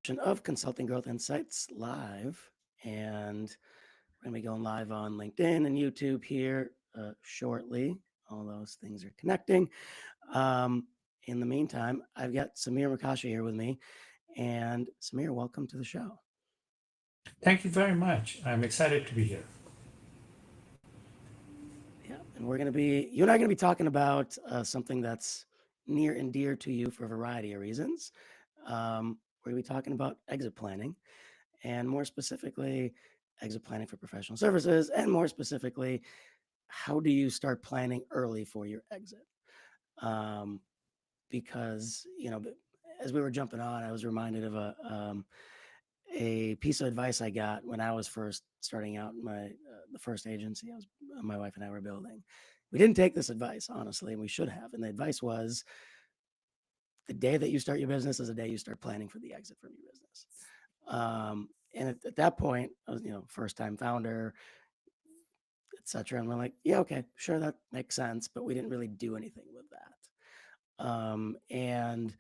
of Consulting Growth Insights live, and we're going to be going live on LinkedIn and YouTube here shortly. All those things are connecting. In the meantime, I've got Samir Makashi here with me, and Samir, welcome to the show. Thank you very much. I'm excited to be here. Yeah, and you and I are going to be talking about something that's near and dear to you for a variety of reasons. We're going to be talking about exit planning, and more specifically, exit planning for professional services, and more specifically, how do you start planning early for your exit? Because, as we were jumping on, I was reminded of a piece of advice I got when I was first starting out in the first agency my wife and I were building. We didn't take this advice, honestly, and we should have. And the advice was, the day that you start your business is the day you start planning for the exit from your business. And at that point, I was, first time founder, etc. And we're like, yeah, okay, sure, that makes sense, but we didn't really do anything with that. And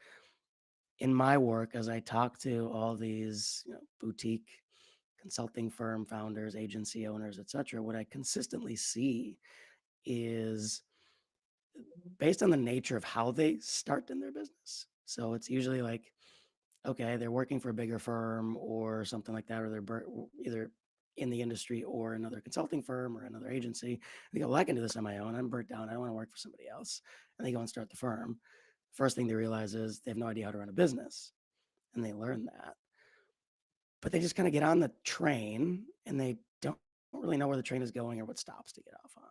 in my work, as I talk to all these boutique consulting firm founders, agency owners, etc., what I consistently see is based on the nature of how they start in their business. So it's usually like, okay, they're working for a bigger firm or something like that, or they're either in the industry or another consulting firm or another agency. They go, well, I can do this on my own. I'm burnt down. I don't want to work for somebody else. And they go and start the firm. First thing they realize is they have no idea how to run a business. And they learn that. But they just kind of get on the train and they don't really know where the train is going or what stops to get off on.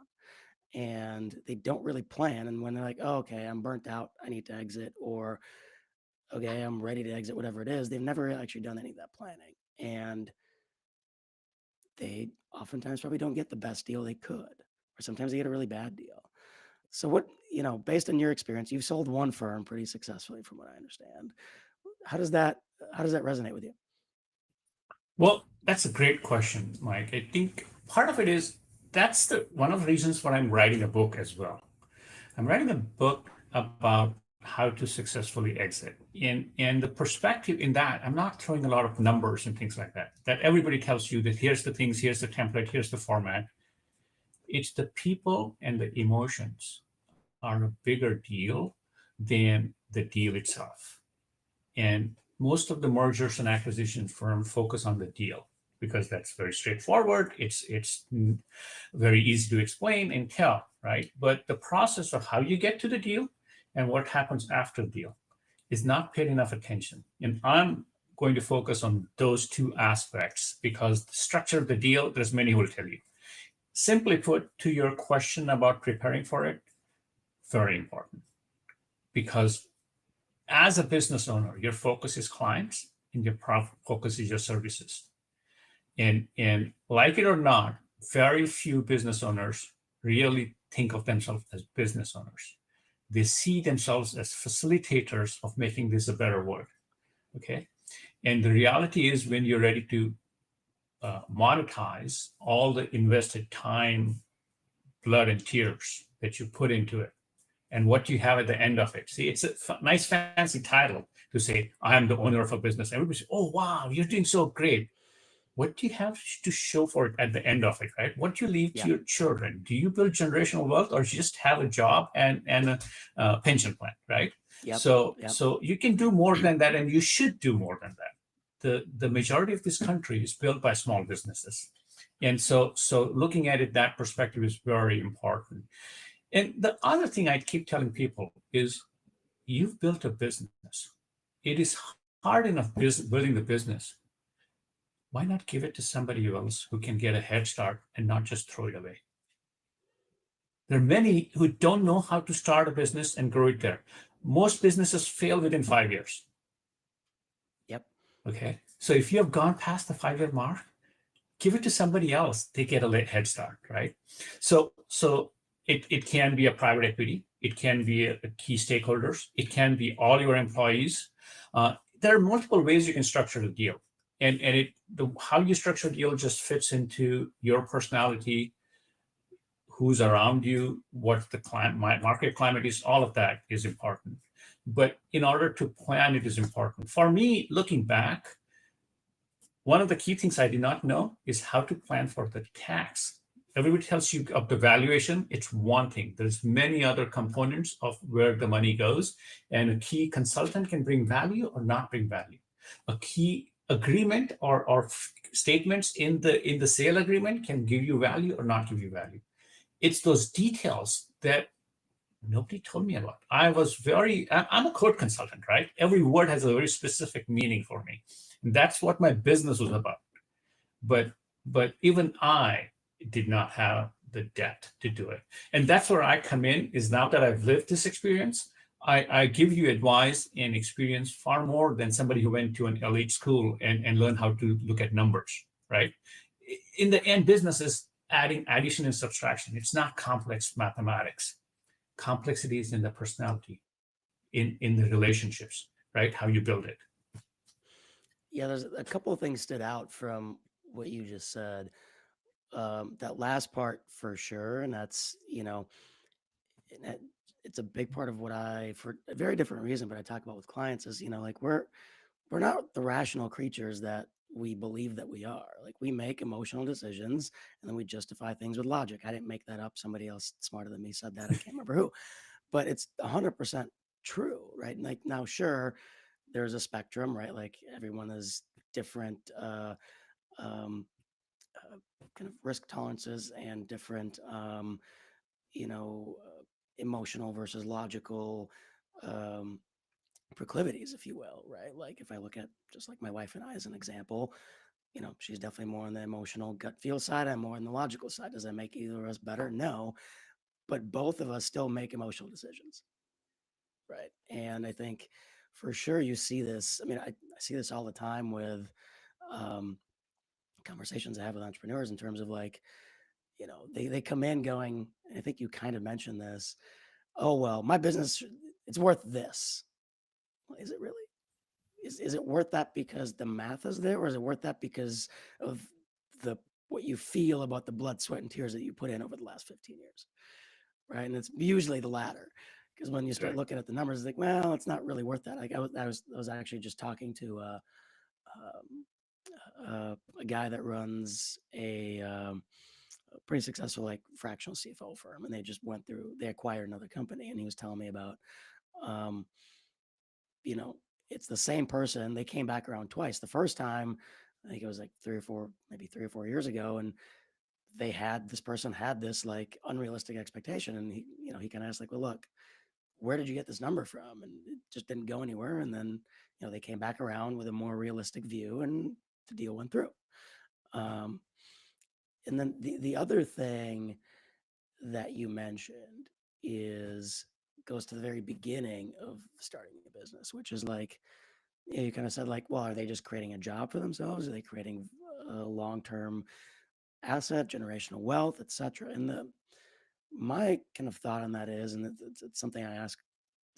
And they don't really plan. And when they're like, oh, okay, I'm burnt out, I need to exit, or okay, I'm ready to exit, whatever it is, they've never actually done any of that planning. And they oftentimes probably don't get the best deal they could, or sometimes they get a really bad deal. So what, based on your experience, you've sold one firm pretty successfully from what I understand. How does that resonate with you? Well, that's a great question, Mike. I think part of it is that's one of the reasons why I'm writing a book as well. I'm writing a book about how to successfully exit. And the perspective in that, I'm not throwing a lot of numbers and things like that everybody tells you that here's the things, here's the template, here's the format. It's the people and the emotions are a bigger deal than the deal itself. And most of the mergers and acquisition firms focus on the deal because that's very straightforward. It's very easy to explain and tell, right? But the process of how you get to the deal and what happens after the deal is not paid enough attention. And I'm going to focus on those two aspects because the structure of the deal, there's many who will tell you. Simply put, to your question about preparing for it, very important. Because as a business owner, your focus is clients and your focus is your services. And like it or not, very few business owners really think of themselves as business owners. They see themselves as facilitators of making this a better world. Okay. And the reality is when you're ready to monetize all the invested time, blood, and tears that you put into it, and what you have at the end of it. See, it's a nice fancy title to say, I am the owner of a business. Everybody says, oh, wow, you're doing so great. What do you have to show for it at the end of it, right? What do you leave to your children? Do you build generational wealth or just have a job and a pension plan, right? Yep. So you can do more than that, and you should do more than that. The majority of this country is built by small businesses. And so looking at it, that perspective is very important. And the other thing I keep telling people is you've built a business. It is hard enough building the business. Why not give it to somebody else who can get a head start and not just throw it away? There are many who don't know how to start a business and grow it there. Most businesses fail within 5 years. Yep. Okay. So if you have gone past the 5-year mark, give it to somebody else. They get a head start, right? So it can be a private equity. It can be a key stakeholders. It can be all your employees. There are multiple ways you can structure the deal. And how you structure the deal just fits into your personality, who's around you, what the market climate is, all of that is important. But in order to plan, it is important. For me, looking back, One of the key things I did not know is how to plan for the tax. Everybody tells you of the valuation. It's one thing. There's many other components of where the money goes, and a key consultant can bring value or not bring value. A key agreement or statements in the sale agreement can give you value or not give you value. It's those details that nobody told me about. I'm a code consultant, right? Every word has a very specific meaning for me. And that's what my business was about. But even I did not have the depth to do it. And that's where I come in, is now that I've lived this experience, I give you advice and experience far more than somebody who went to an elite school and learned how to look at numbers, right? In the end, business is adding addition and subtraction. It's not complex mathematics. Complexity is in the personality, in the relationships, right? How you build it. Yeah, there's a couple of things stood out from what you just said. That last part for sure, and that's and it's a big part of what for a very different reason, but I talk about with clients is like we're not the rational creatures that we believe that we are. Like we make emotional decisions and then we justify things with logic. I didn't make that up. Somebody else smarter than me said that. I can't remember who, but it's 100% true, right? And like now, sure, there's a spectrum, right? Like everyone is different, um, kind of risk tolerances and different, you know, emotional versus logical um, proclivities, if you will, right? Like if I look at just like my wife and I as an example, she's definitely more on the emotional gut feel side. I'm more on the logical side. Does that make either of us better? No, but both of us still make emotional decisions, right? And I think for sure you see this. I mean, I see this all the time with um, conversations I have with entrepreneurs in terms of like, they come in going, and I think you kind of mentioned this. Oh well, my business, it's worth this. Well, is it really? Is it worth that because the math is there, or is it worth that because of the what you feel about the blood, sweat, and tears that you put in over the last 15 years? Right. And it's usually the latter. Because when you start Right. looking at the numbers, it's like, well, it's not really worth that. Like I was actually just talking to a guy that runs a pretty successful like fractional CFO firm, and they acquired another company, and he was telling me about um, you know, it's the same person. They came back around twice. The first time, I think it was like maybe 3 or 4 years ago, and this person had this like unrealistic expectation, and he kind of asked like, well, look, where did you get this number from? And it just didn't go anywhere. And then they came back around with a more realistic view, and the deal went through. Um, and then the other thing that you mentioned is goes to the very beginning of starting a business, which is like, you kind of said like, well, are they just creating a job for themselves? Are they creating a long-term asset, generational wealth, etc.? And my kind of thought on that is, and it's something I ask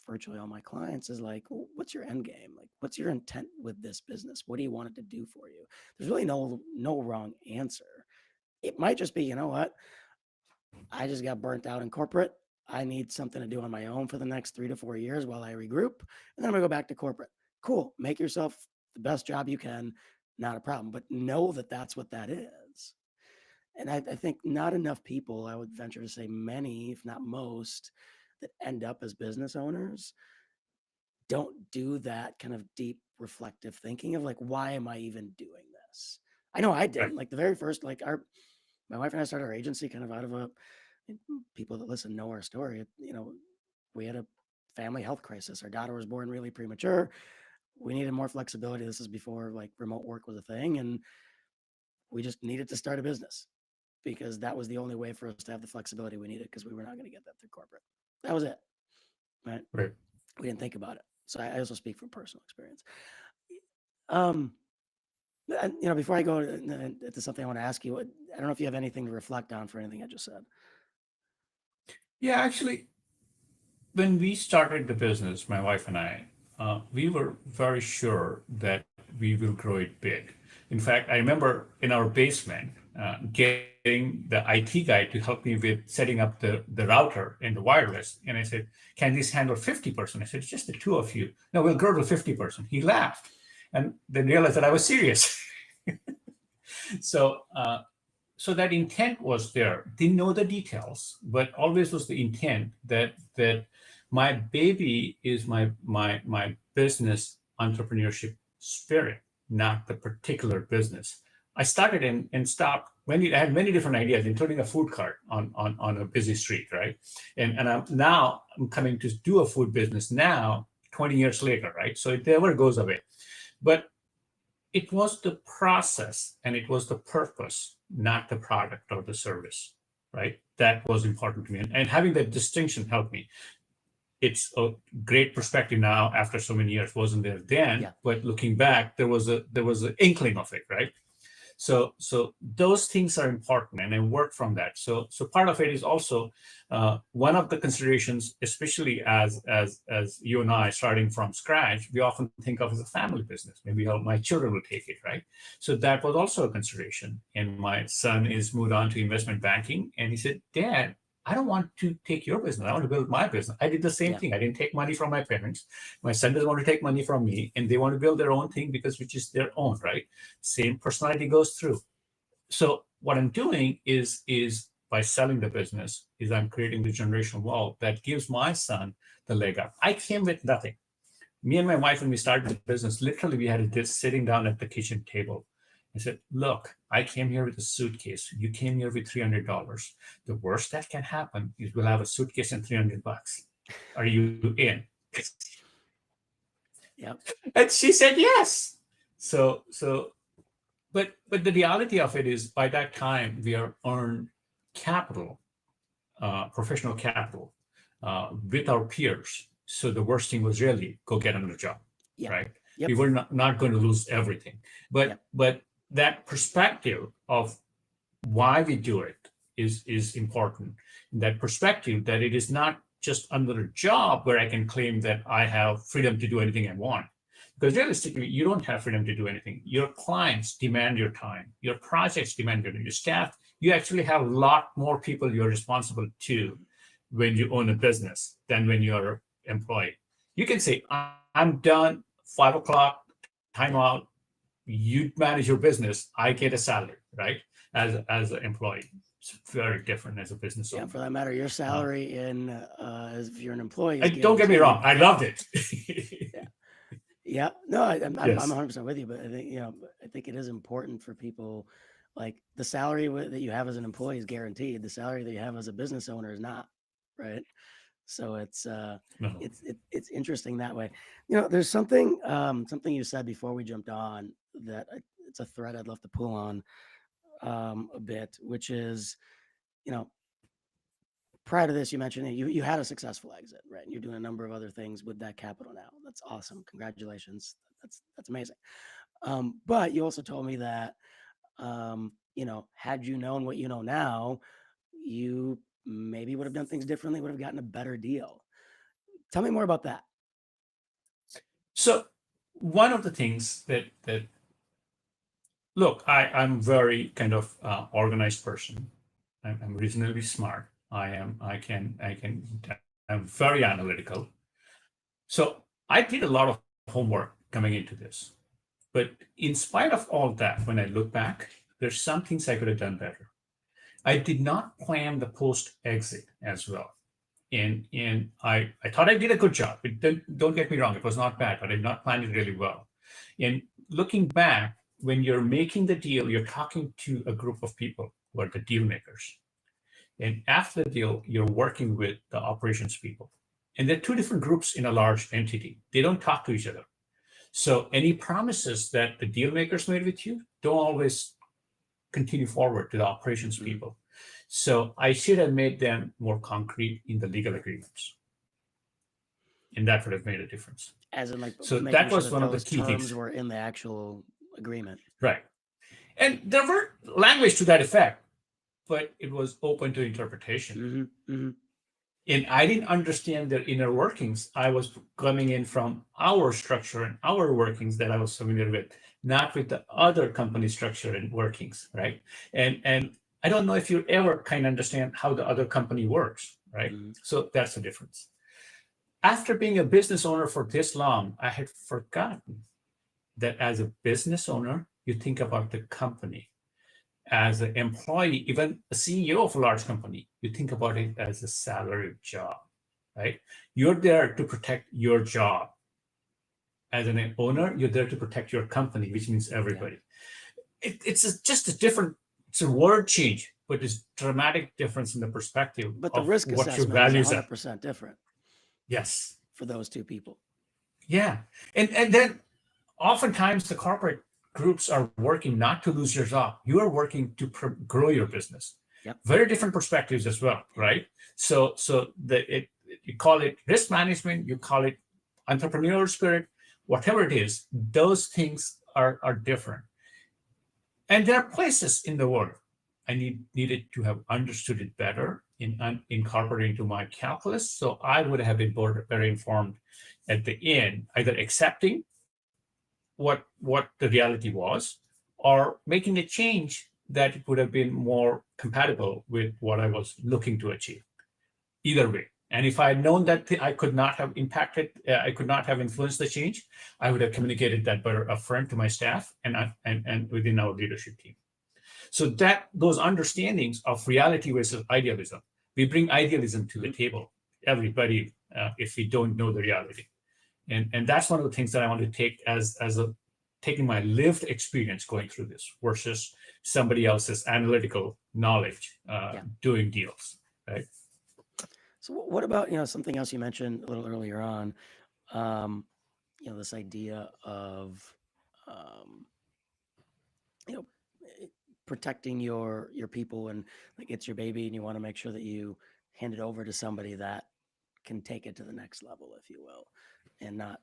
virtually all my clients, is like, well, what's your end game? Like, what's your intent with this business? What do you want it to do for you? There's really no wrong answer. It might just be, you know what? I just got burnt out in corporate. I need something to do on my own for the next 3 to 4 years while I regroup. And then I'm going to go back to corporate. Cool. Make yourself the best job you can. Not a problem. But know that that's what that is. And I think not enough people, I would venture to say many, if not most, that end up as business owners don't do that kind of deep reflective thinking of like, why am I even doing this? I know I Right. didn't. Like the very first, like my wife and I started our agency kind of out of people that listen know our story. We had a family health crisis. Our daughter was born really premature. We needed more flexibility. This is before like remote work was a thing, and we just needed to start a business because that was the only way for us to have the flexibility we needed, because we were not going to get that through corporate. That was it, right? Right. We didn't think about it. So I also speak from personal experience. Um, and, before I go into something I want to ask you, I don't know if you have anything to reflect on for anything I just said. Yeah, actually, when we started the business, my wife and I, we were very sure that we will grow it big. In fact, I remember in our basement getting the IT guy to help me with setting up the router and the wireless. And I said, can this handle 50%? I said, it's just the two of you. No, we'll grow to 50%. He laughed and then realized that I was serious. So, so that intent was there. Didn't know the details, but always was the intent that my baby is my business entrepreneurship spirit, not the particular business. I started and stopped. I had many different ideas, including a food cart on a busy street, right? And I'm coming to do a food business now, 20 years later, right? So it never goes away. But it was the process and it was the purpose, not the product or the service, right? That was important to me. And having that distinction helped me. It's a great perspective now after so many years. Wasn't there then, Yeah. but looking back, there was an inkling of it, right? So those things are important, and I work from that. So part of it is also one of the considerations, especially as you and I starting from scratch, we often think of as a family business. Maybe my children will take it, right? So that was also a consideration. And my son is moved on to investment banking, and he said, "Dad, I don't want to take your business. I want to build my business." I did the same Yeah. thing. I didn't take money from my parents. My son doesn't want to take money from me, and they want to build their own thing which is their own, right? Same personality goes through. So what I'm doing is by selling the business, is I'm creating the generational wealth that gives my son the leg up. I came with nothing. Me and my wife, when we started the business, literally we had this sitting down at the kitchen table. I said, "Look, I came here with a suitcase. You came here with $300. The worst that can happen is we'll have a suitcase and $300. Are you in?" Yep. And she said yes. So but the reality of it is, by that time we are earned capital, professional capital, with our peers. So the worst thing was really go get another job, Yeah. right? Yep. We were not going to lose everything, but Yep. but that perspective of why we do it is important. That perspective that it is not just another job where I can claim that I have freedom to do anything I want. Because realistically, you don't have freedom to do anything. Your clients demand your time. Your projects demand your staff. You actually have a lot more people you're responsible to when you own a business than when you're an employee. You can say, "I'm done, 5 o'clock, time Yeah. out. You manage your business. I get a salary," right? As an employee. It's very different as a business Yeah. owner. For that matter, your salary as if you're an employee is Don't get me wrong, guaranteed. I loved it. Yeah. Yeah. No, I'm Yes. 100% with you, but I think, I think it is important for people, like the salary that you have as an employee is guaranteed. The salary that you have as a business owner is not, right? So No. it's interesting that way. There's something you said before we jumped on that it's a thread I'd love to pull on a bit, which is, you know, prior to this, you mentioned you had a successful exit, right? And you're doing a number of other things with that capital now. That's awesome. Congratulations. That's amazing. But you also told me that, had you known what you know now, you maybe would have done things differently, would have gotten a better deal. Tell me more about that. So one of the things that look, I'm very kind of organized person. I'm reasonably smart. I'm very analytical. So I did a lot of homework coming into this. But in spite of all that, when I look back, there's some things I could have done better. I did not plan the post exit as well. And I thought I did a good job. Don't get me wrong, it was not bad, but I did not plan it really well. And looking back, when you're making the deal, you're talking to a group of people who are the deal makers. And after the deal, you're working with the operations people. And they're two different groups in a large entity. They don't talk to each other. So any promises that the deal makers made with you don't always continue forward to the operations people. So I should have made them more concrete in the legal agreements. And that would have made a difference. As in, like, So making that sure was that one of the those key terms things. were in the actual agreement. Right. And there were language to that effect, but it was open to interpretation. And I didn't understand their inner workings. I was coming in from our structure and our workings that I was familiar with, not with the other company structure and workings, right? And I don't know if you ever kind of understand how the other company works, right? So that's the difference. After being a business owner for this long, I had forgotten that as a business owner, you think about the company. as an employee, even a CEO of a large company, you think about it as a salaried job, right? You're there to protect your job. As an owner, you're there to protect your company, which means Yeah. everybody. Just a different, it's a word change, but it's dramatic difference in the perspective But the of risk what your assessment is values are. 100% different Yes. for those two people. Yeah. And then oftentimes the corporate groups are working not to lose your job. You are working to grow your business. Yep. Very different perspectives as well, Yep. right? So you call it risk management, you call it entrepreneurial spirit, whatever it is, those things are different. And there are places in the world I needed to have understood it better in incorporating into my calculus. So I would have been very informed at the end, either accepting what the reality was, or making a change that would have been more compatible with what I was looking to achieve. Either way. And if I had known that I could not have impacted, I could not have influenced the change, I would have communicated that better upfront to my staff and within our leadership team. So that those understandings of reality versus idealism, we bring idealism to the table. Everybody, if we don't know the reality, and that's one of the things that I want to take as a taking my lived experience going through this versus somebody else's analytical knowledge Yeah. doing deals, right? So what about, something else you mentioned a little earlier on, um, this idea of, um, you know, eh, protecting your people, and like it's your baby and you want to make sure that you hand it over to somebody that can take it to the next level, if you will, and not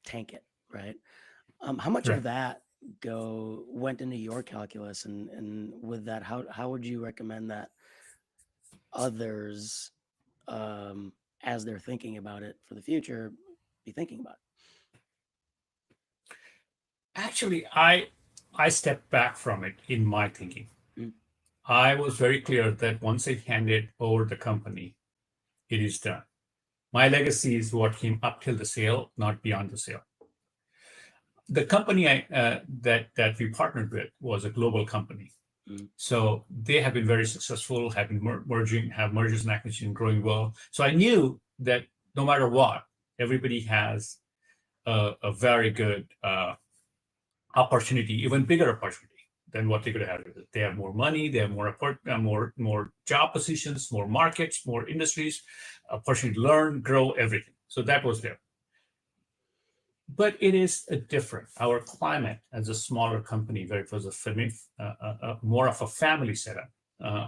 tank it, right? How much of Right. that go went into your calculus, and with that, how would you recommend that others, um, as they're thinking about it for the future, be thinking about Actually, I stepped back from it in my thinking. it? Mm, I was very clear that once I handed over the company, it is done. My legacy is what came up till the sale, not beyond the sale. The company that we partnered with was a global company. mm, So they have been very successful, have been merging, have mergers and acquisitions growing well. So I knew that no matter what, everybody has a very good opportunity, even bigger opportunity than what they could have. They have more money, they have more job positions, more markets, more industries, opportunity to learn, grow, everything. So that was there. But it is a different. Our climate as a smaller company, where it was more of a family setup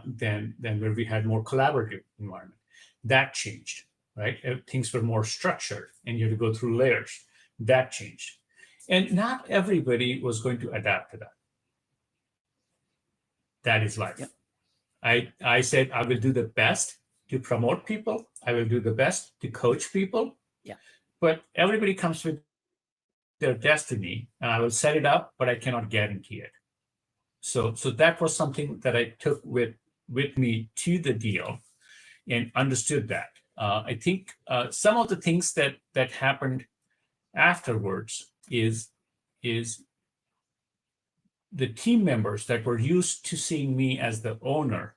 than where we had more collaborative environment, that changed, right? Things were more structured, and you had to go through layers. That changed, and not everybody was going to adapt to that. That is yep. life. I said I will do the best to promote people. I will do the best to coach people, Yeah. but everybody comes with their destiny, and I will set it up, but I cannot guarantee it. So that was something that I took with me to the deal and understood that. I think some of the things that happened afterwards is the team members that were used to seeing me as the owner.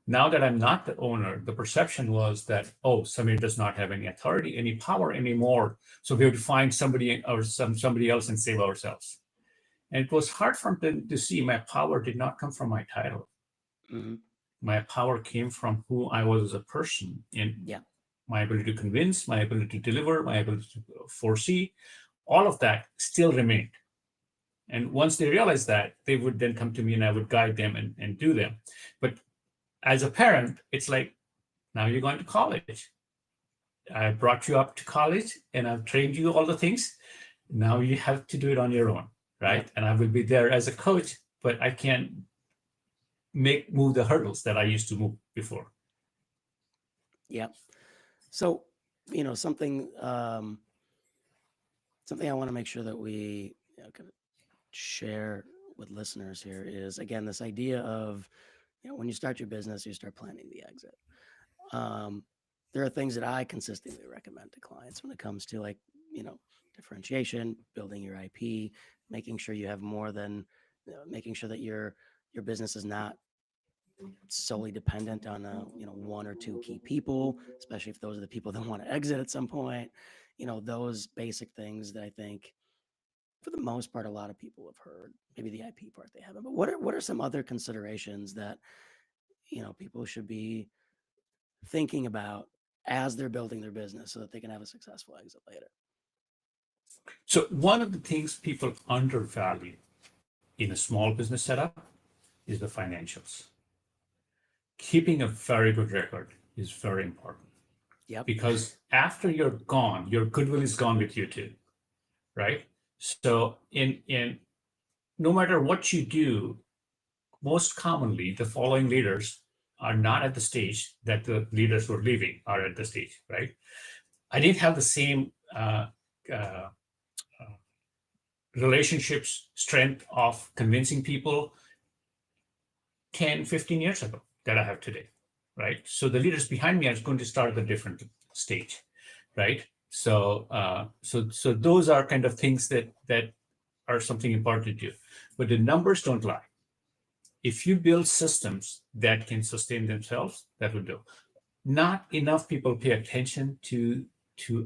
Now that I'm not the owner, the perception was that, oh, Samir does not have any authority, any power anymore. So we have to find somebody or somebody else and save ourselves. And it was hard for them to see my power did not come from my title. Hmm. My power came from who I was as a person, and Yeah. my ability to convince, my ability to deliver, my ability to foresee, all of that still remained. And once they realized that, they would then come to me and I would guide them and do them. But as a parent, it's like, now you're going to college. I brought you up to college and I've trained you all the things. Now you have to do it on your own, Yep. right? And I will be there as a coach, but I can't move the hurdles that I used to move before. Yep. So, something, something I want to make sure that we, kind of share with listeners here is, again, this idea of, when you start your business, you start planning the exit. Um, there are things that I consistently recommend to clients when it comes to, like, differentiation, building your IP, making sure you have more than, making sure that you're your business is not solely dependent on one or two key people, especially if those are the people that want to exit at some point. Those basic things that I think, for the most part, a lot of people have heard. Maybe the IP part they haven't. But what are some other considerations that people should be thinking about as they're building their business so that they can have a successful exit later? So one of the things people undervalue in a small business setup is the financials. Keeping a very good record is very important. Yep. Because after you're gone, your goodwill is gone with you too, right? So in no matter what you do, most commonly the following leaders are not at the stage that the leaders who are leaving are at the stage, right? I didn't have the same uh, relationships strength of convincing people 10, 15 years ago that I have today, right? So the leaders behind me are going to start at a different stage, right? So so those are kind of things that are something important to do. But the numbers don't lie. If you build systems that can sustain themselves, that will do. Not enough people pay attention to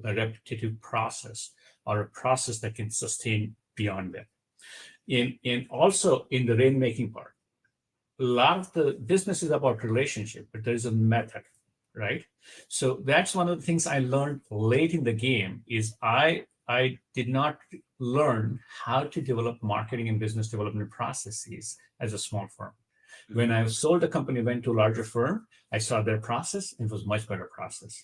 a repetitive process or a process that can sustain beyond that. In also in the rainmaking part, a lot of the business is about relationship, but there is a method, right? So that's one of the things I learned late in the game is I did not learn how to develop marketing and business development processes as a small firm. When I sold the company, went to a larger firm, I saw their process, and it was a much better process,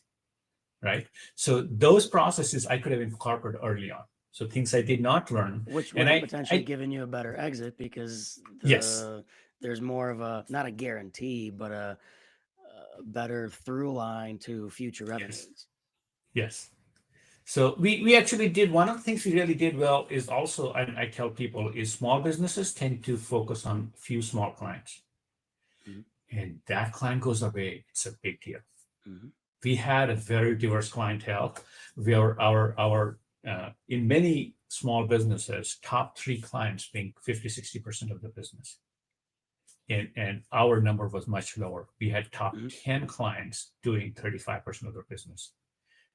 right? So those processes I could have incorporated early on. So things I did not learn. Which would have potentially given you a better exit because yes, there's more of a, not a guarantee, but a better through line to future revenues. Yes. So we actually did, one of the things we really did well is also, and I tell people, is small businesses tend to focus on few small clients. Mm-hmm. And that client goes away, it's a big deal. Mm-hmm. We had a very diverse clientele. Our in many small businesses, top 3 clients being 50-60% of the business. And our number was much lower. We had top 10 clients doing 35% of their business.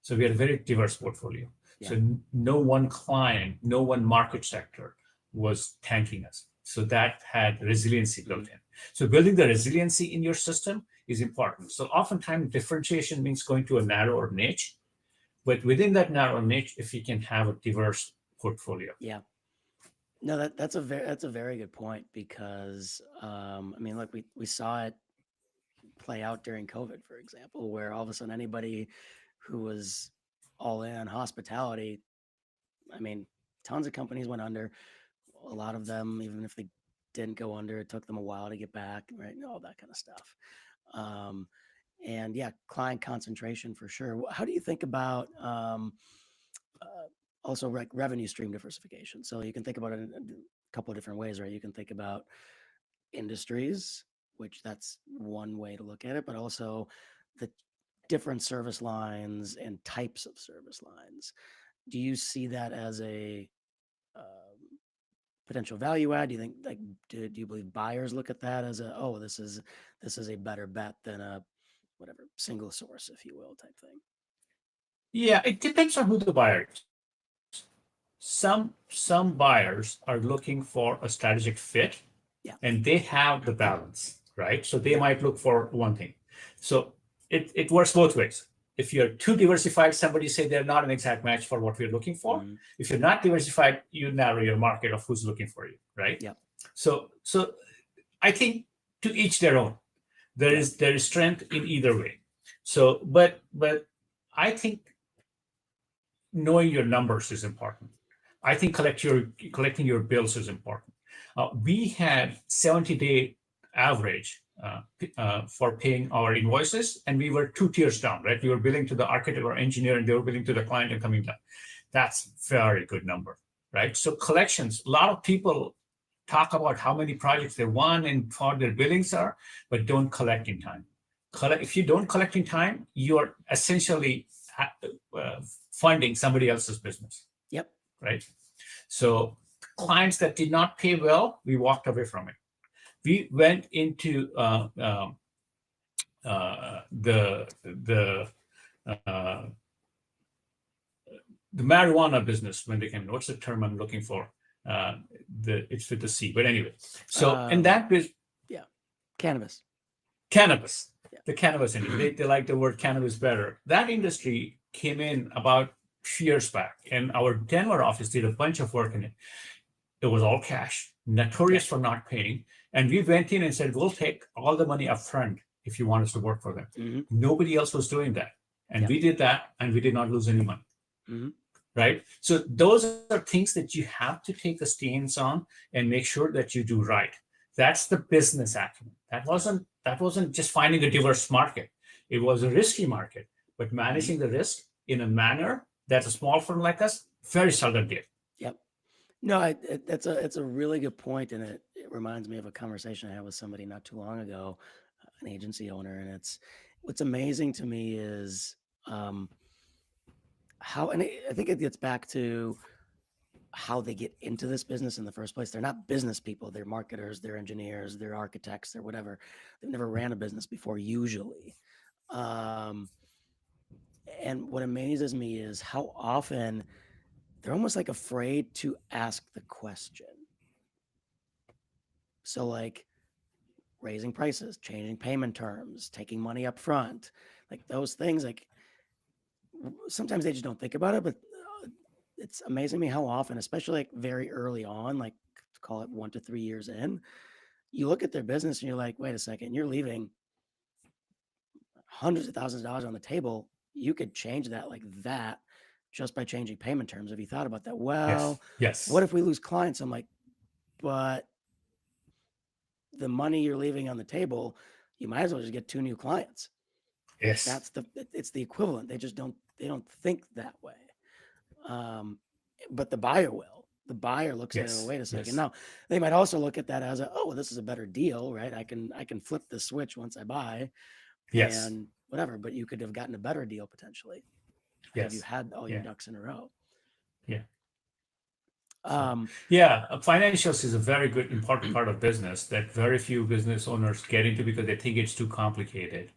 So we had a very diverse portfolio. Yeah. So no one client, no one market sector was tanking us. So that had resiliency built in. So building the resiliency in your system is important. So oftentimes differentiation means going to a narrower niche, but within that narrow niche, if you can have a diverse portfolio. Yeah. No, that's a very good point because I mean, look, we saw it play out during COVID, for example, where all of a sudden anybody who was all in on hospitality, I mean, tons of companies went under. A lot of them, even if they didn't go under, it took them a while to get back, right? All that kind of stuff. And yeah, client concentration for sure. How do you think about also revenue stream diversification? So you can think about it in a couple of different ways, right? You can think about industries, which that's one way to look at it, but also the different service lines and types of service lines. Do you see that as a potential value add? Do you think, like, do you believe buyers look at that as this is a better bet than a whatever single source, if you will, type thing? Yeah, it depends on who the buyer is. Some buyers are looking for a strategic fit, and they have the balance, right? So they might look for one thing. So it works both ways. If you're too diversified, somebody say they're not an exact match for what we're looking for. If you're not diversified, you narrow your market of who's looking for you, right? Yeah. So I think to each their own. There is strength in either way. So, but I think knowing your numbers is important. I think collecting your bills is important. We had 70-day average for paying our invoices, and we were 2 tiers down, right? We were billing to the architect or engineer, and they were billing to the client and coming down. That's very good number, right? So collections, a lot of people talk about how many projects they won and what their billings are, but don't collect in time. If you don't collect in time, you're essentially funding somebody else's business. Yep. Right. So clients that did not pay well, we walked away from it. We went into the uh, the marijuana business when they came in. What's the term I'm looking for? It's with the C, but anyway. So and Um, that was yeah, cannabis. cannabis, Yeah. the cannabis industry. They like the word cannabis better. That industry came in about 2 years back, and our Denver office did a bunch of work in it. It was all cash, Yeah. notorious for not paying. And we went in and said, we'll take all the money up front if you want us to work for them. Hmm. Nobody else was doing that. And Yeah. we did that, and we did not lose any money. Hmm. Right. So those are things that you have to take a stance on and make sure that you do right. That's the business acumen. Yeah. That wasn't just finding a diverse market. It was a risky market, but Hmm. managing the risk in a manner that a small firm like us very seldom did. Yep. No, it's a really good point, and it reminds me of a conversation I had with somebody not too long ago, an agency owner, and it's what's amazing to me is um, how, and I think it gets back to how they get into this business in the first place. They're not business people; they're marketers, they're engineers, they're architects, they're whatever. They've never ran a business before, usually. Um, and what amazes me is how often they're almost like afraid to ask the question. So, like, raising prices, changing payment terms, taking money up front, like those things, like sometimes they just don't think about it, but it's amazing me how often, especially like very early on, like call it 1 to 3 years in, you look at their business and you're like, wait a second, you're leaving hundreds of thousands of dollars on the table. You could change that like that just by changing payment terms. Have you thought about that? Yes. Well, what Yes. if we lose clients? I'm like, but the money you're leaving on the table, you might as well just get 2 new clients. Yes. That's it's the equivalent. They don't think that way. Um, but the buyer will. The buyer looks at it, oh, Yes. wait a second. Yes. Now they might also look at that as oh, this is a better deal, right? I can flip the switch once I buy Yes. and whatever, but you could have gotten a better deal potentially had you Yes. had all your Yeah. ducks in a row. Yeah. So, Um, yeah, financials is a very good, important part of business that very few business owners get into because they think it's too complicated.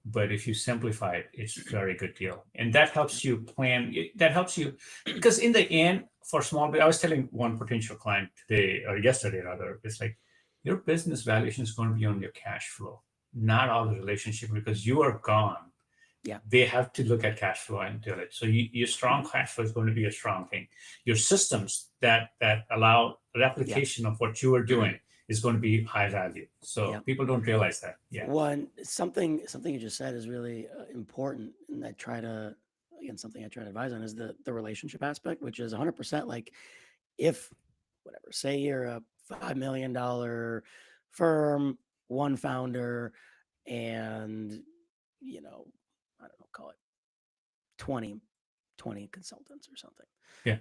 But if you simplify it, it's a very good deal. And that helps you plan, that helps you, because in the end, for small, I was telling one potential client today or yesterday rather, it's like your business valuation is going to be on your cash flow, not all the relationship because you are gone. yeah. They have to look at cash flow and do it. So your strong Mhm. cash flow is going to be a strong thing. Your systems that allow Yeah. replication of what you are doing is going to be high value. So Yeah. people don't realize that. Yeah. One something you just said is really important, and I try to again something I try to advise on is the relationship aspect, which is 100% like if whatever, say you're a $5 million firm, one founder, and you know, I don't know, call it 20 20 consultants or something. Yeah.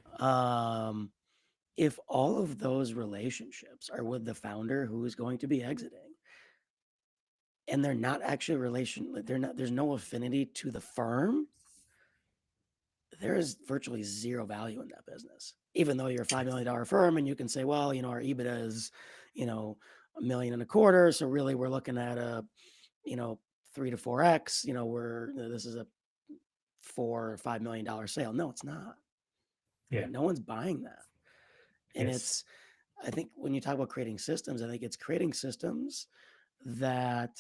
If all of those relationships are with the founder who is going to be exiting, and they're not actually there's no affinity to the firm, there is virtually zero value in that business. Even though you're a $5 million firm and you can say, well, our EBITDA is, a million and a quarter. So really we're looking at a, 3 to 4x, this is a $4 or $5 million sale. No, it's not. Yeah. Right? No one's buying that. And Yes. I think when you talk about creating systems, I think it's creating systems that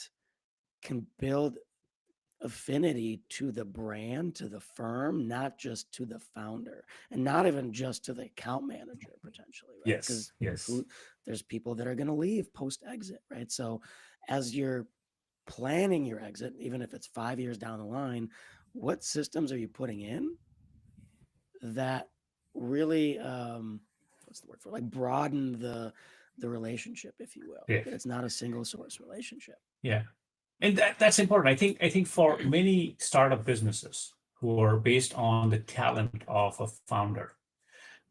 can build affinity to the brand, to the firm, not just to the founder, and not even just to the account manager potentially, right? Yes. Because Yes. there's people that are going to leave post exit, right? So as you're planning your exit, even if it's 5 years down the line, what systems are you putting in that really what's the word for it? Like broaden the relationship, if you will, Yeah. that it's not a single source relationship. Yeah. And that's important. I think for many startup businesses who are based on the talent of a founder,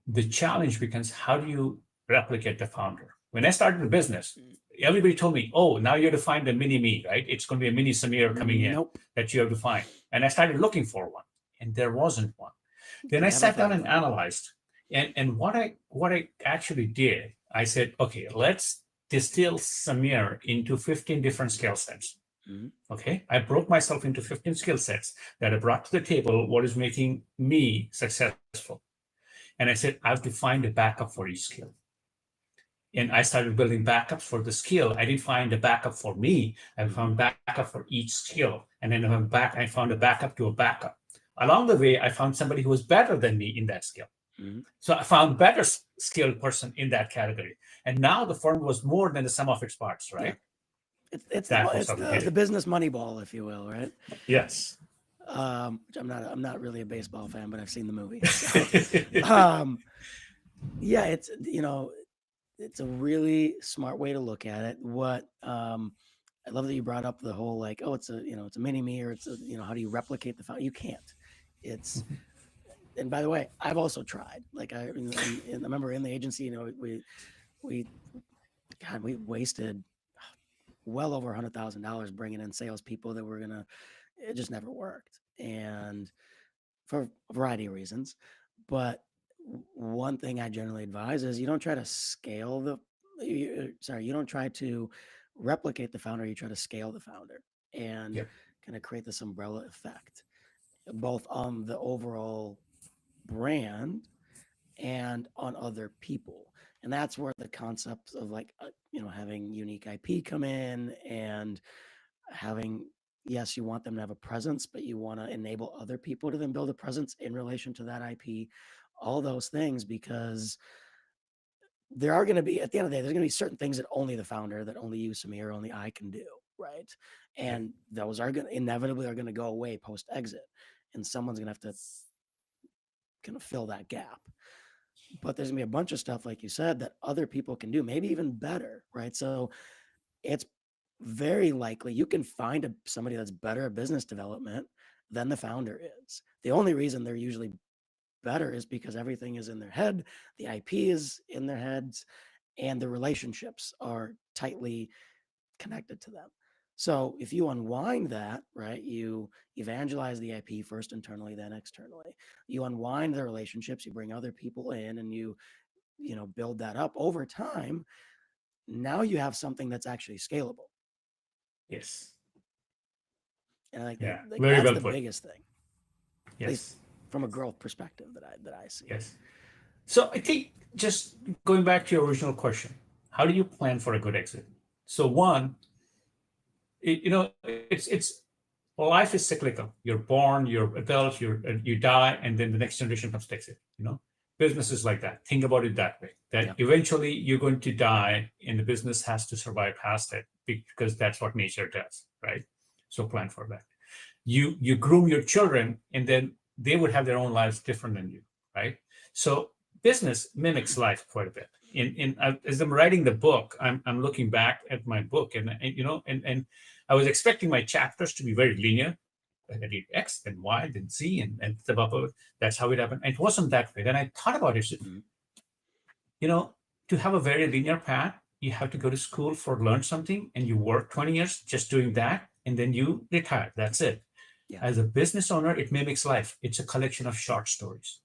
the challenge becomes how do you replicate the founder? When I started the business, everybody told me, oh, now you have to find a mini me, right? It's going to be a mini Samir coming in Nope. that you have to find. And I started looking for one, and there wasn't one. Then They I never sat down find and one. analyzed. And what I actually did, I said, okay, let's distill Samir into 15 different skill sets. Mhm. Okay. I broke myself into 15 skill sets that I brought to the table, what is making me successful. And I said, I have to find a backup for each skill. And I started building backups for the skill. I didn't find a backup for me. I found backup for each skill. And then I found a backup to a backup. Along the way, I found somebody who was better than me in that skill. Mhm. So I found better skilled person in that category. And now the firm was more than the sum of its parts, Yeah. right? It's That was it's how we did the it. business money ball, if you will, right? Yes. Which I'm not really a baseball fan, but I've seen the movie. So, um, yeah, it's it's a really smart way to look at it. I love that you brought up the whole like, oh, it's a it's a mini me, or it's a how do you replicate the file? You can't. It's And by the way, I've also tried. Like I remember in the agency, we God, we wasted well over $100,000 bringing in salespeople that were gonna. It just never worked, and for a variety of reasons. But one thing I generally advise is you don't try to scale you don't try to replicate the founder. You try to scale the founder and Yep. kind of create this umbrella effect, both on the overall brand and on other people. And that's where the concepts of like having unique IP come in, and having, yes, you want them to have a presence, but you want to enable other people to then build a presence in relation to that IP, all those things, because there are going to be, at the end of the day, there's going to be certain things that only the founder, that only you, Samir, only I can do, right? Yep. And those are going to inevitably are going to go away post exit, and someone's going to have to kind of fill that gap. But there's gonna be a bunch of stuff, like you said, that other people can do, maybe even better, right? So it's very likely you can find somebody that's better at business development than the founder is. The only reason they're usually better is because everything is in their head, the IP is in their heads, and the relationships are tightly connected to them. So if you unwind that, right, you evangelize the IP first internally, then externally. You unwind the relationships, you bring other people in, and you build that up over time. Now you have something that's actually scalable. Yes. And Yeah. like Very that's well the put. biggest thing, at least Yes. from a growth perspective that I see. Yes. So I think just going back to your original question, how do you plan for a good exit? So one, it's life is cyclical. You're born, you're adult, you die, and then the next generation comes to exit. Business is like that. Think about it that way. That Yeah. eventually you're going to die, and the business has to survive past it because that's what nature does, right? So plan for that. You groom your children, and then they would have their own lives different than you, right? So business mimics life quite a bit. As I'm writing the book, I'm looking back at my book, and I was expecting my chapters to be very linear. I did X, then Y, then Z, and that's how it happened. And it wasn't that way. Then I thought about it. Mhm. You know, to have a very linear path, you have to go to school for learn something, and you work 20 years just doing that, and then you retire. That's it. Yeah. As a business owner, it mimics life. It's a collection of short stories.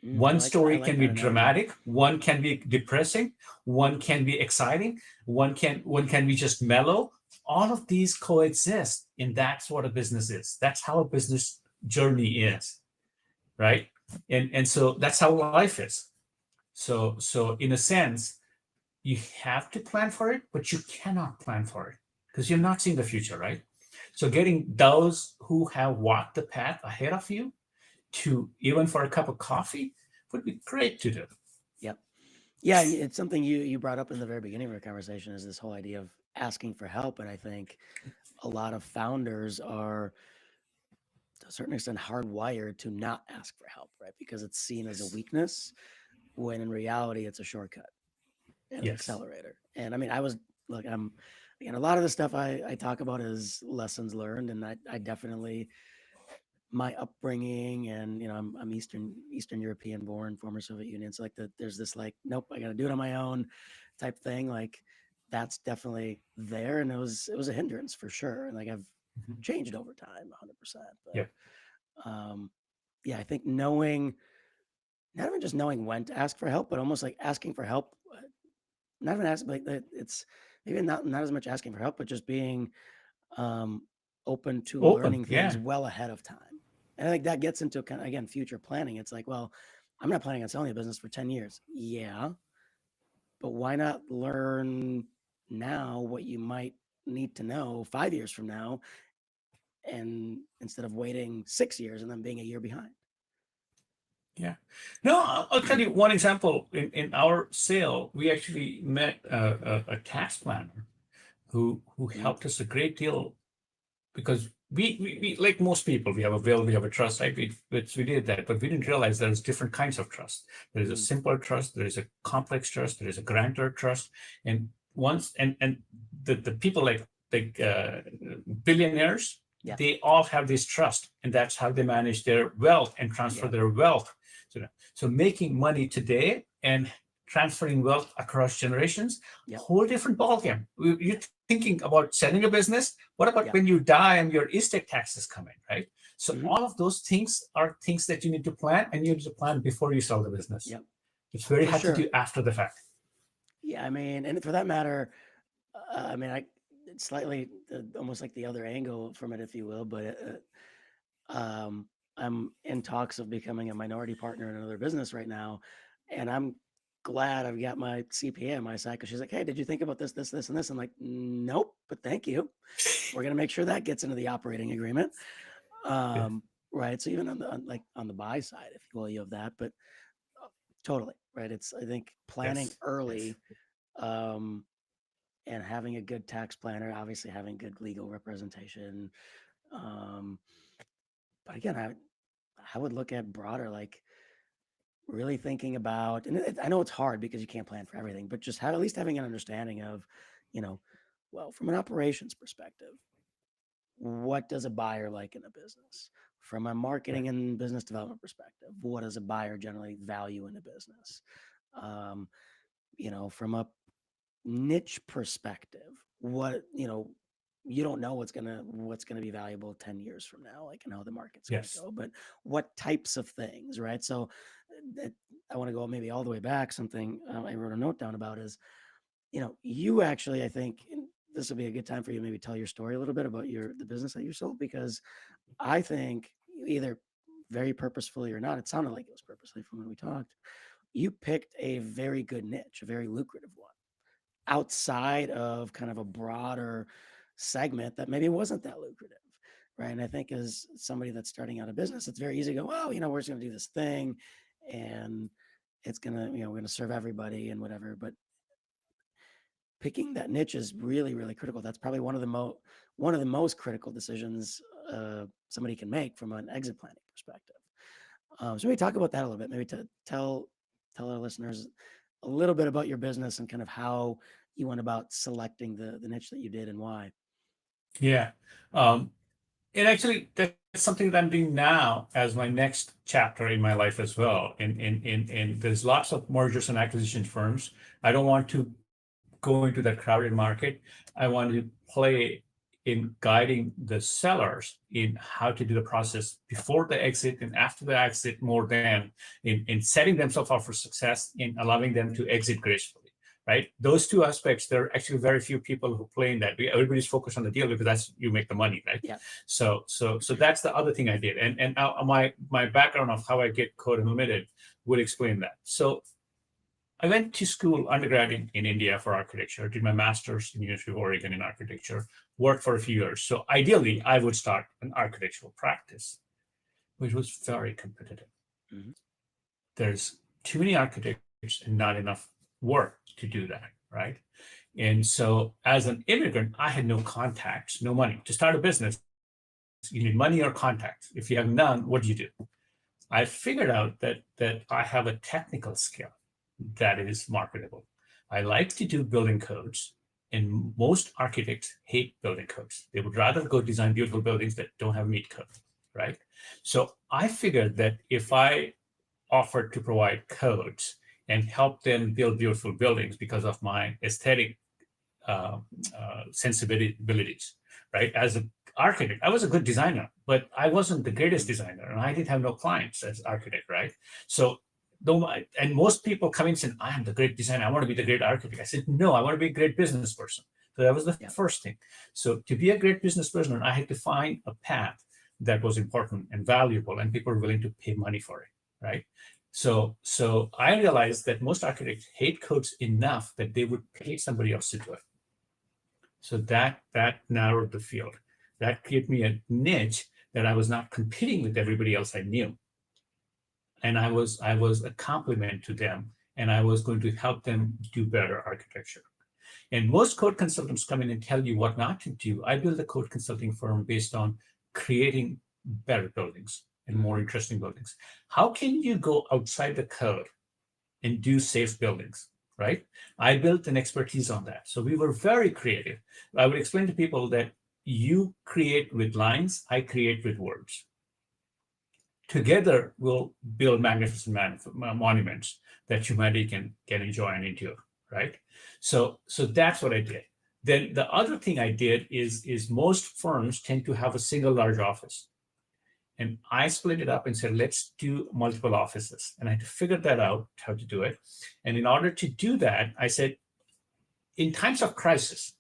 I One like I story like can that be analogy. dramatic, one can be depressing, one can be exciting, one can be just mellow. All of these coexist, and that's what a business is. That's how a business journey Yeah. is, right? And so that's how life is. So in a sense, you have to plan for it, but you cannot plan for it because you're not seeing the future, right? So getting those who have walked the path ahead of you to even for a cup of coffee would be great to do. Yep. Yeah, and it's something you brought up in the very beginning of our conversation, is this whole idea of asking for help. And I think a lot of founders are, to a certain extent, hardwired to not ask for help, right? Because it's seen as a Yes. weakness, when in reality it's a shortcut and an Yes. accelerator. And I mean, look, I'm again, a lot of the stuff I talk about is lessons learned, and I definitely, my upbringing, and I'm Eastern European born, former Soviet Union. So like there's this like, nope, I got to do it on my own type thing. Like that's definitely there, and it was a hindrance for sure. And like I've Mhm. changed over time, 100%. Yeah. But yeah, I think knowing, not even just knowing when to ask for help, but almost like asking for help not even asking, like it's maybe not as much asking for help, but just being um, open to Open, learning things yeah. well ahead of time. And I think that gets into kind of, again, future planning. It's like, well, I'm not planning on selling a business for 10 years. Yeah, but why not learn now what you might need to know 5 years from now, and instead of waiting 6 years and then being a year behind. Yeah. No, I'll tell you one example. In our sale, we actually met a tax planner who Mhm. helped us a great deal because we like most people, we have a will, we have a trust, right? We did that, but we didn't realize there's different kinds of trust. There is a Mhm. simple trust, there is a complex trust, there is a grantor trust, and once and the people like billionaires, Yeah. they all have this trust, and that's how they manage their wealth and transfer Yeah. their wealth. So making money today and transferring wealth across generations, Yep. whole different ballgame. You're thinking about selling a business. What about Yep. when you die and your estate taxes come in, right? So Mhm. all of those things are things that you need to plan, and you need to plan before you sell the business. Yep. It's very For hard to sure. do after the fact. Yeah. I mean, and for that matter, I mean, it's slightly almost like the other angle from it, if you will, but I'm in talks of becoming a minority partner in another business right now, and I'm glad I've got my CPA on my side because she's like, "Hey, did you think about this, this, this, and this?" I'm like, "Nope, but thank you. We're gonna make sure that gets into the operating agreement." Yeah. Um, right. So even on the buy side, if you will, you have that, but uh, totally right. It's I think planning Yes. Yes. early, um, and having a good tax planner, obviously having good legal representation. Um, but again, I would look at broader, like really thinking about, and I know it's hard because you can't plan for everything, but just have at least having an understanding of, you know, well, from an operations perspective, what does a buyer like in a business? From a Right. marketing and business development perspective, what does a buyer generally value in a business? Um, from a niche perspective, what, you don't know what's gonna be valuable 10 years from now, like and how the market's gonna Yes. go, but what types of things, right? So that I want to go maybe all the way back. Something I wrote a note down about is, you actually, I think this will be a good time for you to maybe tell your story a little bit about the business that you sold, because I think either very purposefully or not, it sounded like it was purposely from when we talked. You picked a very good niche, a very lucrative one, outside of kind of a broader segment that maybe wasn't that lucrative. Right. And I think as somebody that's starting out a business, it's very easy to go, oh, we're just going to do this thing and it's going to, we're going to serve everybody and whatever. But picking that niche is really, really critical. That's probably one of the most critical decisions somebody can make from an exit planning perspective. So maybe talk about that a little bit. Maybe to tell our listeners a little bit about your business and kind of how you went about selecting the niche that you did and why. Yeah. Um, and actually, that's something that I'm doing now as my next chapter in my life as well. And there's lots of mergers and acquisition firms. I don't want to go into that crowded market. I want to play in guiding the sellers in how to do the process before the exit and after the exit, more than in setting themselves up for success in allowing them to exit gracefully. Right? Those two aspects, there are actually very few people who play in that. Everybody's focused on the deal because that's you make the money, right? Yeah. So that's the other thing I did. And my background of how I get Code Unlimited would explain that. So I went to school undergrad in India for architecture, did my master's in University of Oregon in architecture, worked for a few years. So ideally, I would start an architectural practice, which was very competitive. Mm-hmm. There's too many architects and not enough work to do that, right? And so as an immigrant, I had no contacts, no money. To start a business, you need money or contacts. If you have none, what do you do? I figured out that I have a technical skill that is marketable. I like to do building codes, and most architects hate building codes. They would rather go design beautiful buildings that don't have meat code, right? So I figured that if I offered to provide codes and help them build beautiful buildings because of my aesthetic uh, sensibilities, right? As an architect, I was a good designer, but I wasn't the greatest designer, and I didn't have no clients as architect, right? So and most people come in saying, I am the great designer, I want to be the great architect. I said, no, I want to be a great business person. So that was the first thing. So to be a great business person, I had to find a path that was important and valuable, and people were willing to pay money for it, right? So I realized that most architects hate codes enough that they would pay somebody else to do it. So that narrowed the field. That gave me a niche that I was not competing with everybody else I knew. And I was a complement to them, and I was going to help them do better architecture. And most code consultants come in and tell you what not to do. I built a code consulting firm based on creating better buildings and more interesting buildings. How can you go outside the code and do safe buildings, right? I built an expertise on that. So we were very creative. I would explain to people that you create with lines, I create with words. Together, we'll build magnificent monuments that humanity can enjoy and endure, right? So that's what I did. Then the other thing I did is most firms tend to have a single large office. And I split it up and said, let's do multiple offices. And I had to figure that out, how to do it. And in order to do that, I said, in times of crisis,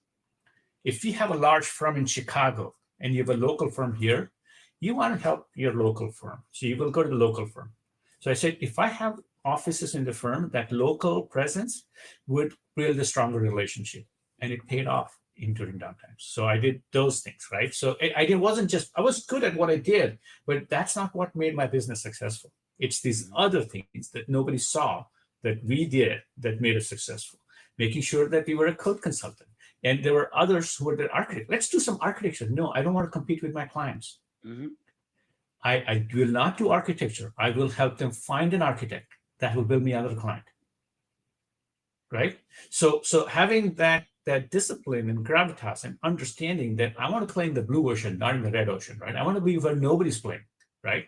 if you have a large firm in Chicago and you have a local firm here, you want to help your local firm. So you will go to the local firm. So I said, if I have offices in the firm, that local presence would build a stronger relationship. And it paid off during downtimes. So I did those things, right? So I was good at what I did, but that's not what made my business successful. It's these other things that nobody saw that we did that made us successful. Making sure that we were a code consultant. And there were others who were the architect. Let's do some architecture. No, I don't want to compete with my clients. Mm-hmm. I will not do architecture. I will help them find an architect that will build me another client. Right? So having that discipline and gravitas and understanding that I want to play in the blue ocean, not in the red ocean, right? I want to be where nobody's playing, right?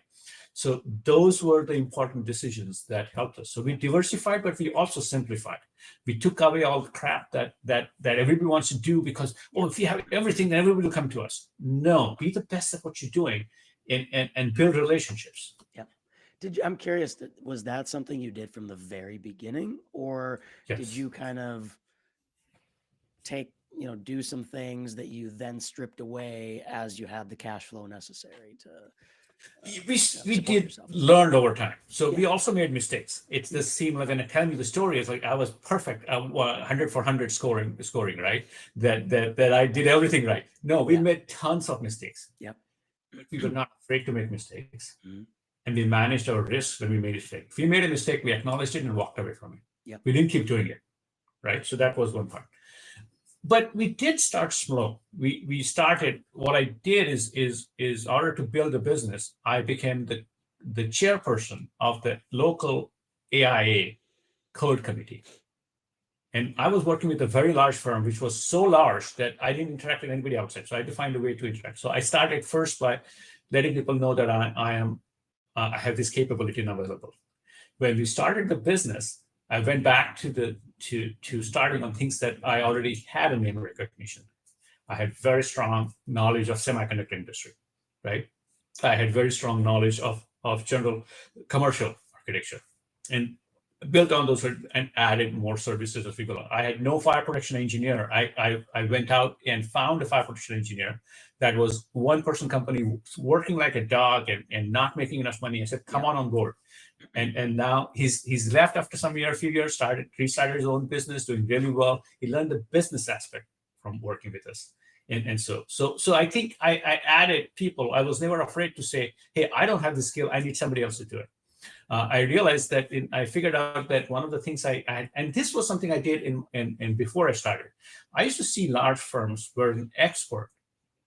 So those were the important decisions that helped us. So we diversified, but we also simplified. We took away all the crap that everybody wants to do because, if you have everything, then everybody will come to us. No, be the best at what you're doing and build relationships. Yeah. I'm curious, was that something you did from the very beginning, or did you kind of do some things that you then stripped away as you had the cash flow necessary to we did learn over time. So we also made mistakes. It's the same, like when I tell you the story, it's like I was perfect, 100 for 100 scoring, right? That I did everything right. No, we made tons of mistakes. Yep. But we were not afraid to make mistakes. Mm-hmm. And we managed our risks when we made a mistake. If we made a mistake, we acknowledged it and walked away from it. Yep. We didn't keep doing it, right? So that was one part. But we did start slow. We started, what I did is in order to build a business, I became the chairperson of the local AIA code committee. And I was working with a very large firm, which was so large that I didn't interact with anybody outside. So I had to find a way to interact. So I started first by letting people know that I have this capability available. When we started the business, I went back to starting on things that I already had a name recognition. I had very strong knowledge of semiconductor industry, right? I had very strong knowledge of general commercial architecture, and built on those and added more services as we go. I had no fire protection engineer. I went out and found a fire protection engineer that was one-person company working like a dog and not making enough money. I said, come on board. And now he's left after a few years, restarted his own business, doing really well. He learned the business aspect from working with us. And so I think I added people. I was never afraid to say, hey, I don't have the skill. I need somebody else to do it. I realized that I figured out that one of the things I had, and this was something I did in before I started, I used to see large firms where an expert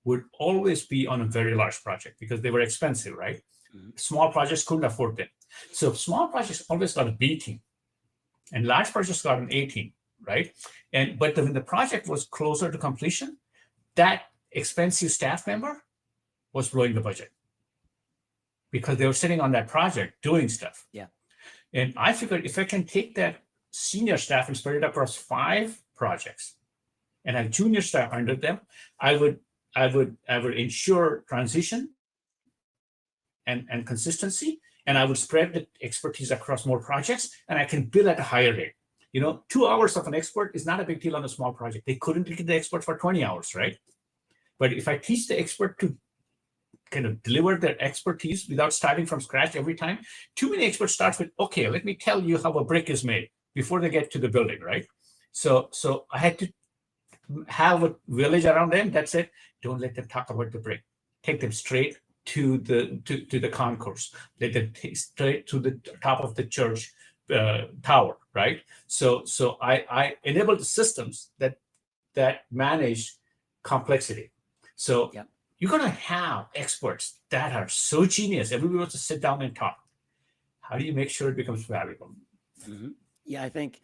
would always be on a very large project because they were expensive, right? Mm-hmm. Small projects couldn't afford them. So small projects always got a B team, and large projects got an A team, right? But when the project was closer to completion, that expensive staff member was blowing the budget because they were sitting on that project doing stuff. Yeah. And I figured if I can take that senior staff and spread it across 5 projects and have junior staff under them, I would ensure transition and consistency, and I would spread the expertise across more projects, and I can bill at a higher rate. 2 hours of an expert is not a big deal on a small project. They couldn't get the expert for 20 hours, right? But if I teach the expert to kind of deliver their expertise without starting from scratch every time, too many experts start with, okay, let me tell you how a brick is made before they get to the building, right? So I had to have a village around them that said, don't let them talk about the brick. Take them straight to the concourse. Let them take straight to the top of the church tower, right? So I enabled systems that manage complexity. So Yep. you're gonna have experts that are so genius. Everybody wants to sit down and talk. How do you make sure it becomes valuable? Mm-hmm. Yeah, I think,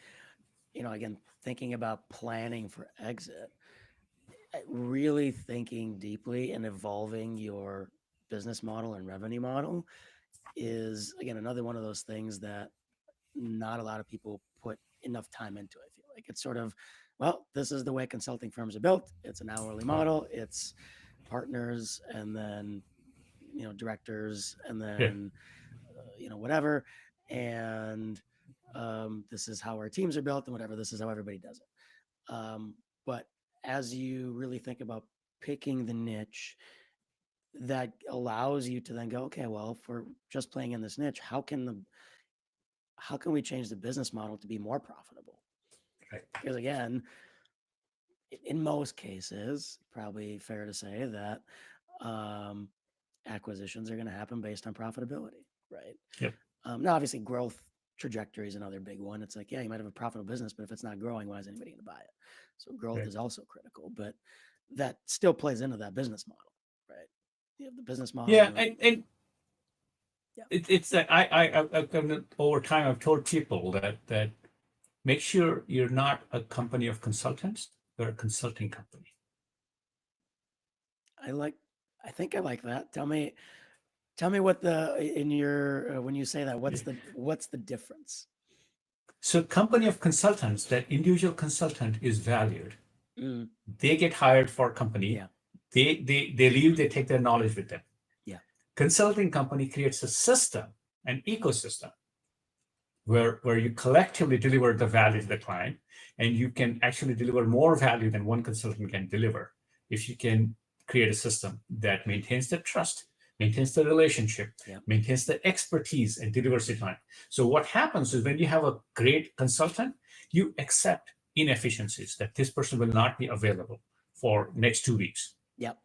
again, thinking about planning for exit, really thinking deeply and evolving your business model and revenue model is, again, another one of those things that not a lot of people put enough time into. I feel like it's sort of, well, this is the way consulting firms are built. It's an hourly model. It's partners and then, directors and Yeah, then, whatever. And this is how our teams are built and whatever. This is how everybody does it. But as you really think about picking the niche that allows you to then go, okay, well, if we're just playing in this niche, how can we change the business model to be more profitable? right. Because again, in most cases, probably fair to say that um, acquisitions are going to happen based on profitability, right? Yep. Now, obviously, growth trajectory is another big one. It's like, yeah, you might have a profitable business, but if it's not growing, why is anybody going to buy it? So growth Right. is also critical, but that still plays into that business model, right? You have the business model. Yeah, and Yeah. it's that over time I've told people that make sure you're not a company of consultants, you're a consulting company. I like. I think I like that. Tell me what the in your when you say that, what's the difference? So company of consultants, that individual consultant is valued. Mm, They get hired for a company. yeah. They leave, they take their knowledge with them. Yeah. Consulting company creates a system, an ecosystem where you collectively deliver the value to the client, and you can actually deliver more value than one consultant can deliver if you can create a system that maintains the trust, maintains the relationship, Yeah. maintains the expertise, and delivers it on. So what happens is when you have a great consultant, you accept inefficiencies that this person will not be available for next 2 weeks. Yep.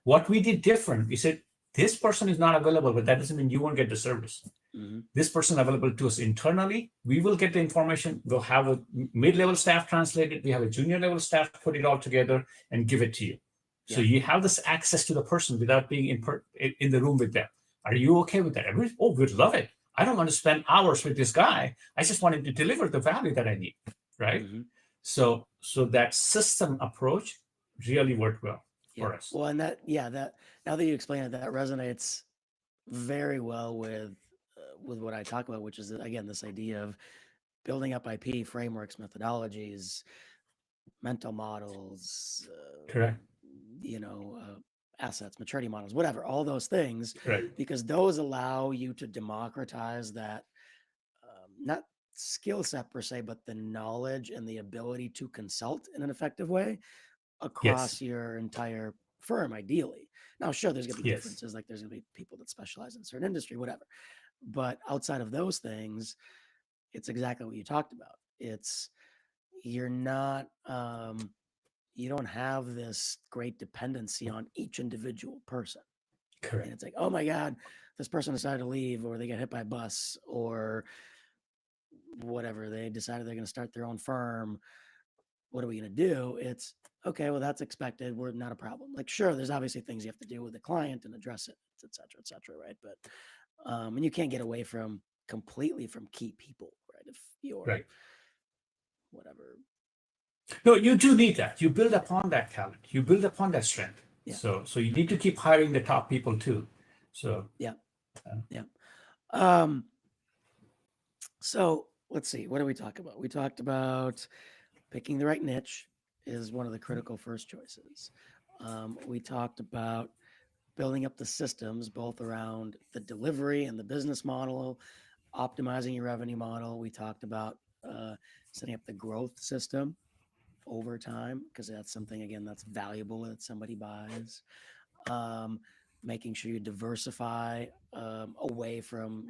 What we did different, we said this person is not available, but that doesn't mean you won't get the service. Mm-hmm. This person available to us internally. We will get the information. We'll have a mid-level staff translate it. We have a junior level staff put it all together and give it to you. So Yeah. you have this access to the person without being in the room with them. Are you okay with that? Oh, we'd love it. I don't want to spend hours with this guy. I just want him to deliver the value that I need, right? Mm-hmm. So that system approach really worked well Yeah. for us. Well, and that now that you explain it, that resonates very well with what I talk about, which is again this idea of building up IP frameworks, methodologies, mental models, Correct. assets, maturity models, whatever, all those things, Right. because those allow you to democratize that, not skill set per se, but the knowledge and the ability to consult in an effective way Yes. across your entire firm, ideally. Now, sure, there's going to be Yes. differences, like there's going to be people that specialize in a certain industry, whatever. But outside of those things, it's exactly what you talked about. It's you're not you don't have this great dependency on each individual person. And Correct. it's like, oh my God, this person decided to leave, or they get hit by a bus, or whatever. They decided they're going to start their own firm. What are we going to do? It's okay. Well, that's expected. We're not a problem. Like, sure, there's obviously things you have to do with the client and address it, et cetera, right? But and you can't get away from completely from key people, right? If you're Right. whatever. No, you do need that. You build upon that talent. You build upon that strength. Yeah. So you need to keep hiring the top people too. So Yeah. Yeah. Um, so let's see. What did we talk about? We talked about picking the right niche is one of the critical first choices. We talked about building up the systems both around the delivery and the business model, optimizing your revenue model. We talked about setting up the growth system over time, because that's something, again, that's valuable that somebody buys. um, Making sure you diversify away from,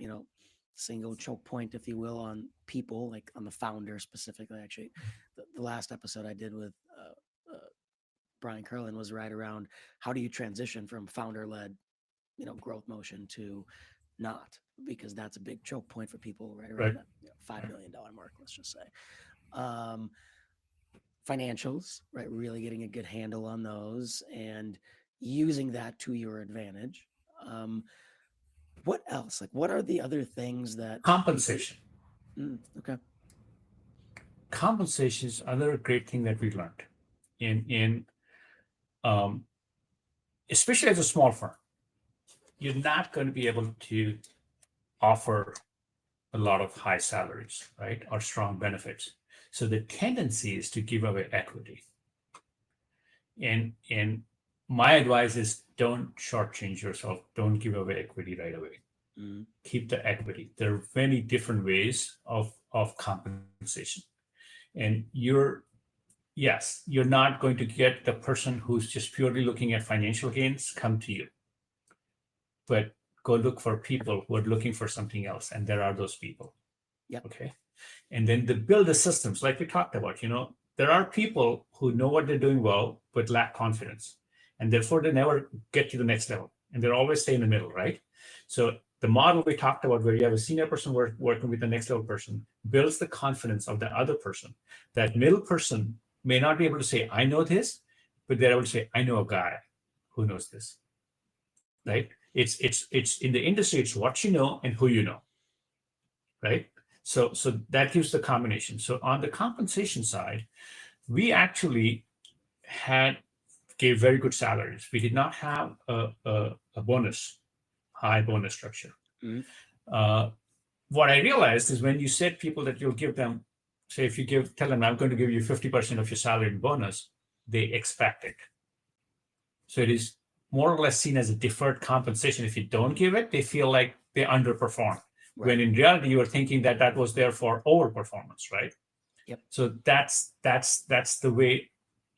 single choke point, if you will, on people, like on the founder specifically. Actually, the last episode I did with Brian Curlin was right around how do you transition from founder led, growth motion to not, because that's a big choke point for people right around Right. that $5 million mark, let's just say. um, Financials, right? Really getting a good handle on those and using that to your advantage. Um, what else? Like, what are the other things that people? Compensation. Okay. Compensation is another great thing that we learned in um, especially as a small firm. You're not going to be able to offer a lot of high salaries, right, or strong benefits. So the tendency is to give away equity. And my advice is don't shortchange yourself. Don't give away equity right away. Mm, Keep the equity. There are many different ways of compensation. And yes, you're not going to get the person who's just purely looking at financial gains come to you, but go look for people who are looking for something else. And there are those people. yep. Okay. And then to build the systems like we talked about, there are people who know what they're doing well but lack confidence, and therefore they never get to the next level, and they're always stay in the middle, right? So the model we talked about, where you have a senior person working with the next level person, builds the confidence of the other person. That middle person may not be able to say I know this, but they're able to say I know a guy who knows this, Yep. right? It's in the industry, it's what you know and who you know, right? So that gives the combination. So on the compensation side, we actually had gave very good salaries. We did not have a high bonus structure. Mm, Uh, what I realized is when you said people that you'll give them, say if you tell them I'm going to give you 50% of your salary in bonus, they expect it. So it is more or less seen as a deferred compensation. If you don't give it, they feel like they underperform. When right. in reality, you are thinking that that was there for overperformance, right? Yep. So that's the way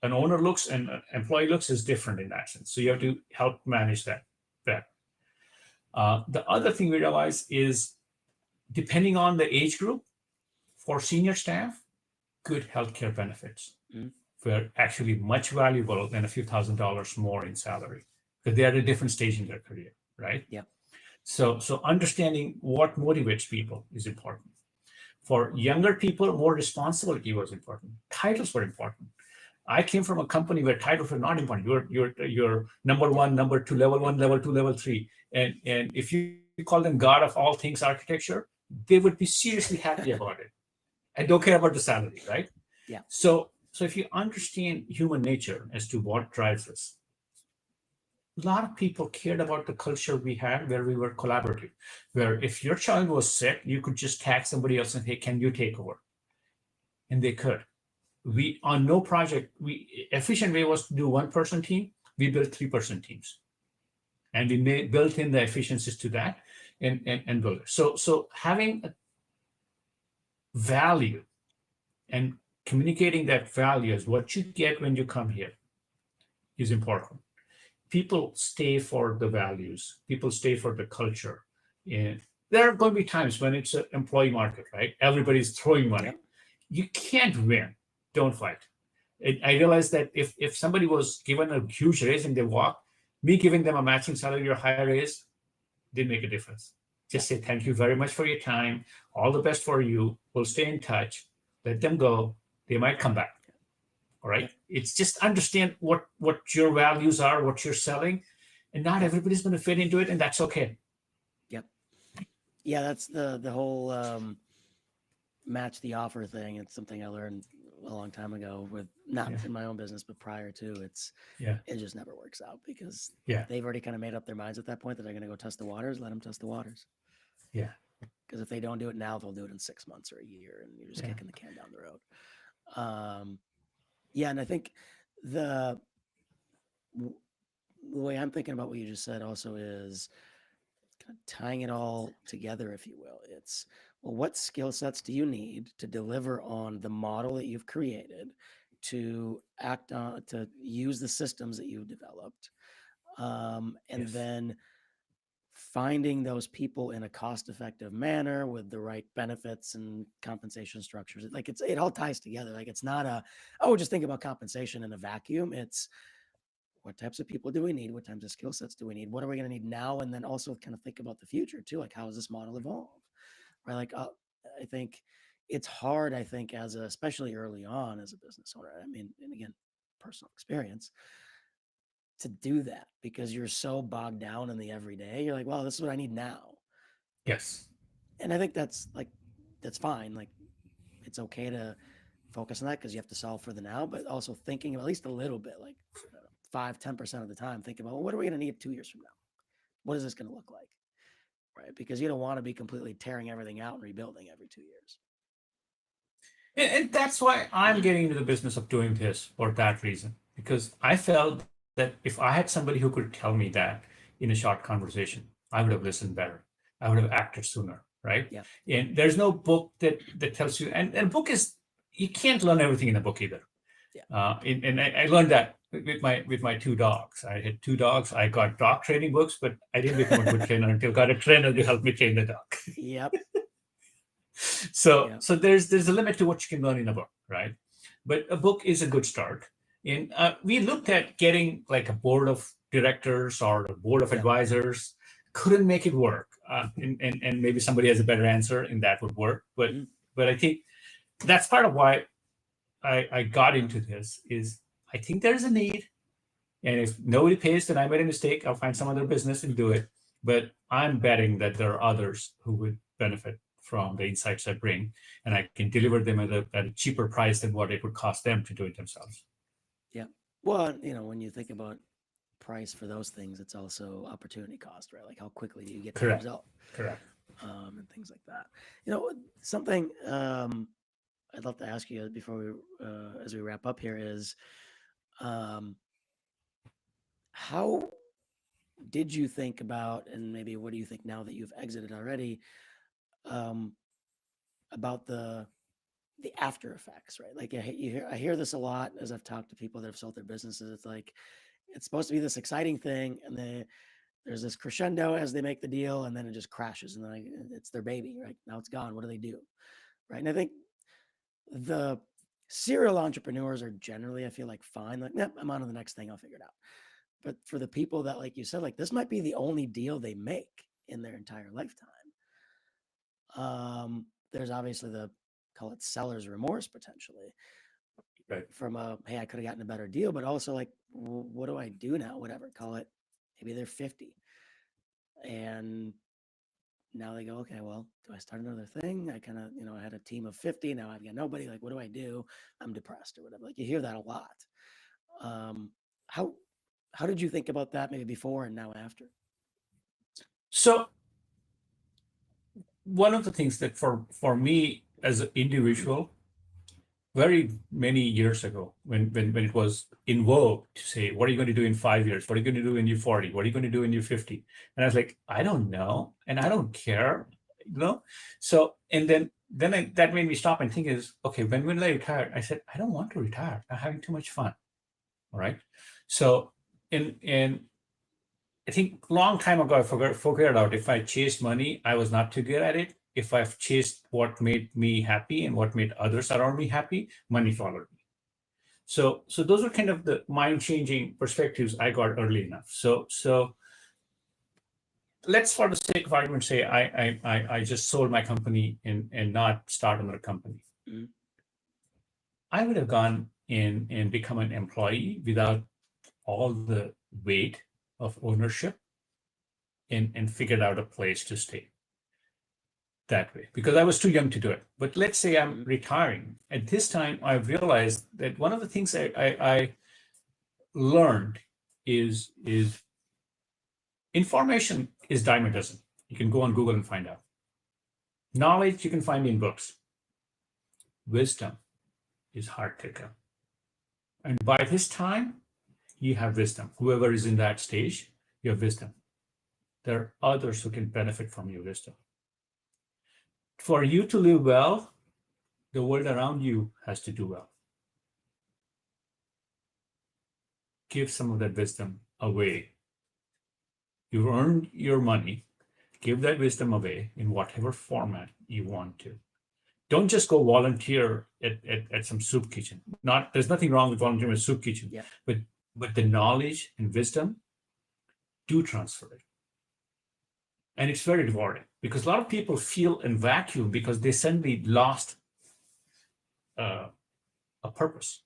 an owner looks and an employee looks is different in that sense. So you have to help manage that. That the other thing we realize is depending on the age group, for senior staff, good healthcare benefits Mm, were actually much valuable than a few $1,000s more in salary because they are at a different stage in their career, right? yep. So understanding what motivates people is important. For younger people, more responsibility was important. Titles were important. I came from a company where titles were not important. You're number one, number two, level one, level two, level three. And if you call them God of all things architecture, they would be seriously happy about it and don't care about the salary, right? Yeah. So if you understand human nature as to what drives us, a lot of people cared about the culture we had where we were collaborative, where if your child was sick, you could just tag somebody else and, hey, can you take over? And they could. We on no project, we efficient way was to do one-person team. We built three-person teams, and we built in the efficiencies to that, and build it. So having a value and communicating that value as what you get when you come here is important. People stay for the values. People stay for the culture. And there are going to be times when it's an employee market, right? Everybody's throwing money. Yep. You can't win. Don't fight. I realized that if somebody was given a huge raise and they walk, me giving them a matching salary or higher raise didn't make a difference. Just Yep. say thank you very much for your time. All the best for you. We'll stay in touch. Let them go. They might come back. All right. Yep. It's just understand what your values are, what you're selling, and not Yep. everybody's going to fit into it, and that's okay. Yep. Yeah, that's the whole match the offer thing. It's something I learned a long time ago, with not Yeah. in my own business, but prior to. Yeah. It just never works out, because Yeah. they've already kind of made up their minds at that point that they're going to go test the waters. Let them test the waters. Yeah. Because if they don't do it now, they'll do it in 6 months or a year, and you're just Yeah. kicking the can down the road. Um, yeah, and I think the the way I'm thinking about what you just said also is kind of tying it all together, if you will. It's, well, what skill sets do you need to deliver on the model that you've created, to act on, to use the systems that you've developed, and Yes. then finding those people in a cost-effective manner with the right benefits and compensation structures. Like it all ties together. Like it's not a, oh, just think about compensation in a vacuum. It's, what types of people do we need? What types of skill sets do we need? What are we going to need now? And then also kind of think about the future too. Like, how does this model evolve? Right. Like, I think it's hard, I think, especially early on as a business owner. I mean, and again, personal experience, to do that because you're so bogged down in the everyday. You're like, well, this is what I need now. Yes. And I think that's fine. Like, it's okay to focus on that because you have to solve for the now, but also thinking at least a little bit, like 5-10% of the time, think about, well, what are we going to need 2 years from now? What is this going to look like? Right. Because you don't want to be completely tearing everything out and rebuilding every 2 years. And that's why I'm getting into the business of doing this for that reason, because I felt that if I had somebody who could tell me that in a short conversation, I would have listened better. I would have acted sooner, right? Yeah. And there's no book that tells you, and a book is, you can't learn everything in a book either. Yeah. And I learned that with my two dogs. I had two dogs. I got dog training books, but I didn't become a good trainer until I got a trainer to help me train the dog. Yep. So Yep. there's a limit to what you can learn in a book, right? But a book is a good start. And we looked at getting like a board of directors or a board of Yep. advisors. Couldn't make it work. And maybe somebody has a better answer, and that would work. But I think that's part of why I got into this. Is I think there's a need, and if nobody pays, then I made a mistake. I'll find some other business and do it. But I'm betting that there are others who would benefit from the insights I bring, and I can deliver them at a cheaper price than what it would cost them to do it themselves. Yeah. Well, when you think about price for those things, it's also opportunity cost, right? Like, how quickly do you get the Correct. result? Correct. And things like that. Something I'd love to ask you before as we wrap up here is, how did you think about, and maybe what do you think now that you've exited already, um, about the after effects, right? Like, I hear this a lot as I've talked to people that have sold their businesses. It's like, it's supposed to be this exciting thing, and there's this crescendo as they make the deal, and then it just crashes, and then it's their baby, right? Now it's gone. What do they do, right? And I think the serial entrepreneurs are generally, I feel like, fine. Like, yeah, I'm on to the next thing. I'll figure it out. But for the people that, like you said, like, this might be the only deal they make in their entire lifetime. There's obviously call it seller's remorse potentially, Right. from hey, I could have gotten a better deal, but also like, what do I do now? Whatever, call it, maybe they're 50 and now they go, okay, well, do I start another thing? I kind of, I had a team of 50. Now I've got nobody. Like, what do I do? I'm depressed or whatever. Like, you hear that a lot. Um, how, how did you think about that maybe before and now after? So one of the things that for me as an individual, very many years ago, when it was in vogue to say, what are you going to do in 5 years? What are you going to do when you're 40? What are you going to do when you're 50? And I was like, I don't know, and I don't care, So, and then that made me stop and think is, okay, when will I retire? I said, I don't want to retire. I'm having too much fun. All right. So, and I think long time ago, I figured out if I chased money, I was not too good at it. If I've chased what made me happy and what made others around me happy, money followed me. So those are kind of the mind-changing perspectives I got early enough. So let's, for the sake of argument, say I just sold my company and not start another company. Mm-hmm. I would have gone in and become an employee without all the weight of ownership and figured out a place to stay that way because I was too young to do it. But let's say I'm retiring. At this time, I've realized that one of the things I learned is information is dime a dozen. You can go on Google and find out. Knowledge you can find in books. Wisdom is hard to come. And by this time, you have wisdom. Whoever is in that stage, you have wisdom. There are others who can benefit from your wisdom. For you to live well, the world around you has to do well. Give some of that wisdom away. You've earned your money. Give that wisdom away in whatever format you want to. Don't just go volunteer at some soup kitchen. There's nothing wrong with volunteering at a soup kitchen, Yeah. but the knowledge and wisdom, do transfer it. And it's very rewarding because a lot of people feel in vacuum because they suddenly lost a purpose.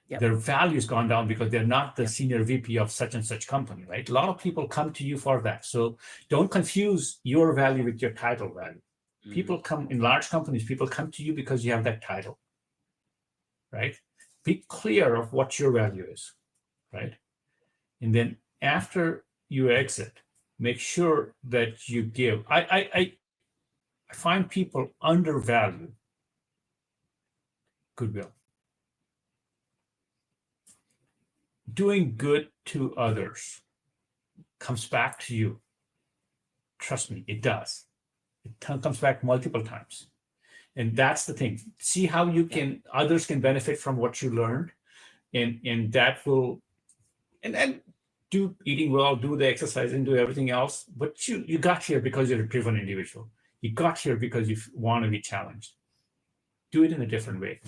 Yep. Their value's gone down because they're not the Yep. senior VP of such and such company, right? A lot of people come to you for that. So don't confuse your value with your title value. People come in large companies, people come to you because you have that title, right? Be clear of what your value is, right? And then after you exit, make sure that you give. I find people undervalue goodwill. Doing good to others comes back to you. Trust me, it does. It comes back multiple times. And that's the thing. See how you can, others can benefit from what you learned. And that will, and do eating well, do the exercise and do everything else. But you got here because you're a driven individual. You got here because you want to be challenged. Do it in a different way.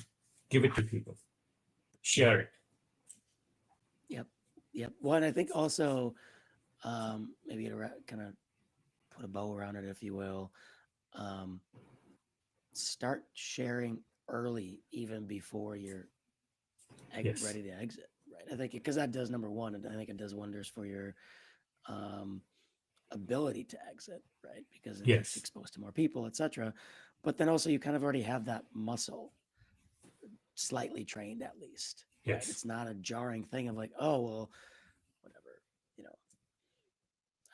Give it to people. Share it. Yep. One, I think also, maybe to kind of put a bow around it, if you will, start sharing early, even before you're Yes. ready to exit. Right. I think because that does, number one, and I think it does wonders for your ability to exit, right? Because it gets Yes. exposed to more people, etc. But then also you kind of already have that muscle slightly trained, at least. Right. Yes. It's not a jarring thing of like, oh well, whatever, you know,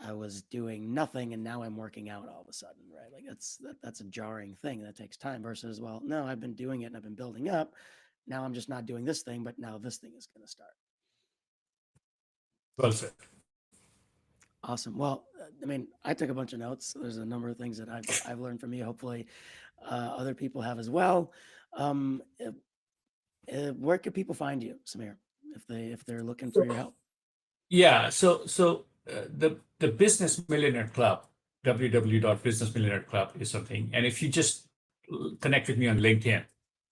I was doing nothing and now I'm working out all of a sudden, right? Like that's a jarring thing that takes time versus, well, no, I've been doing it and I've been building up. Now I'm just not doing this thing, but now this thing is going to start. Well said. Awesome. Well, I mean, I took a bunch of notes. There's a number of things that I've learned from you. Hopefully, other people have as well. Where can people find you, Samir, if they're looking for your help? Yeah. So the Business Millionaire Club, www.businessmillionaireclub is something. And if you just connect with me on LinkedIn,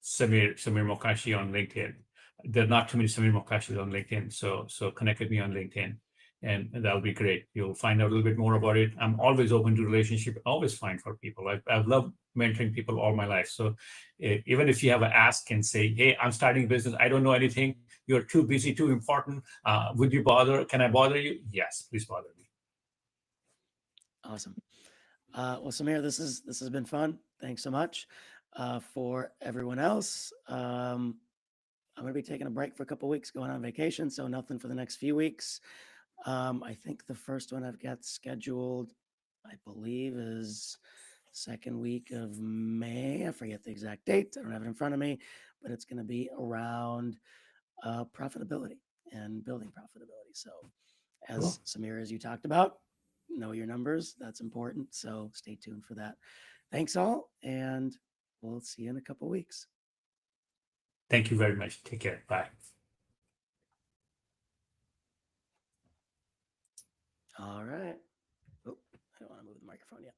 Samir Mokashi on LinkedIn. There are not too many Samir Mokashis on LinkedIn, so connect with me on LinkedIn, and that'll be great. You'll find out a little bit more about it. I'm always open to relationship, always fine for people. I've loved mentoring people all my life. So even if you have an ask and say, hey, I'm starting a business, I don't know anything, you're too busy, too important, would you bother? Can I bother you? Yes, please bother me. Awesome. Well, Samir, this has been fun. Thanks so much. For everyone else, I'm going to be taking a break for a couple of weeks, going on vacation, so nothing for the next few weeks. I think the first one I've got scheduled, I believe, is second week of May. I forget the exact date. I don't have it in front of me, but it's going to be around profitability and building profitability. So, as Samir, as you talked about, know your numbers. That's important. So stay tuned for that. Thanks all, and we'll see you in a couple of weeks. Thank you very much. Take care. Bye. All right. Oh, I don't want to move the microphone yet.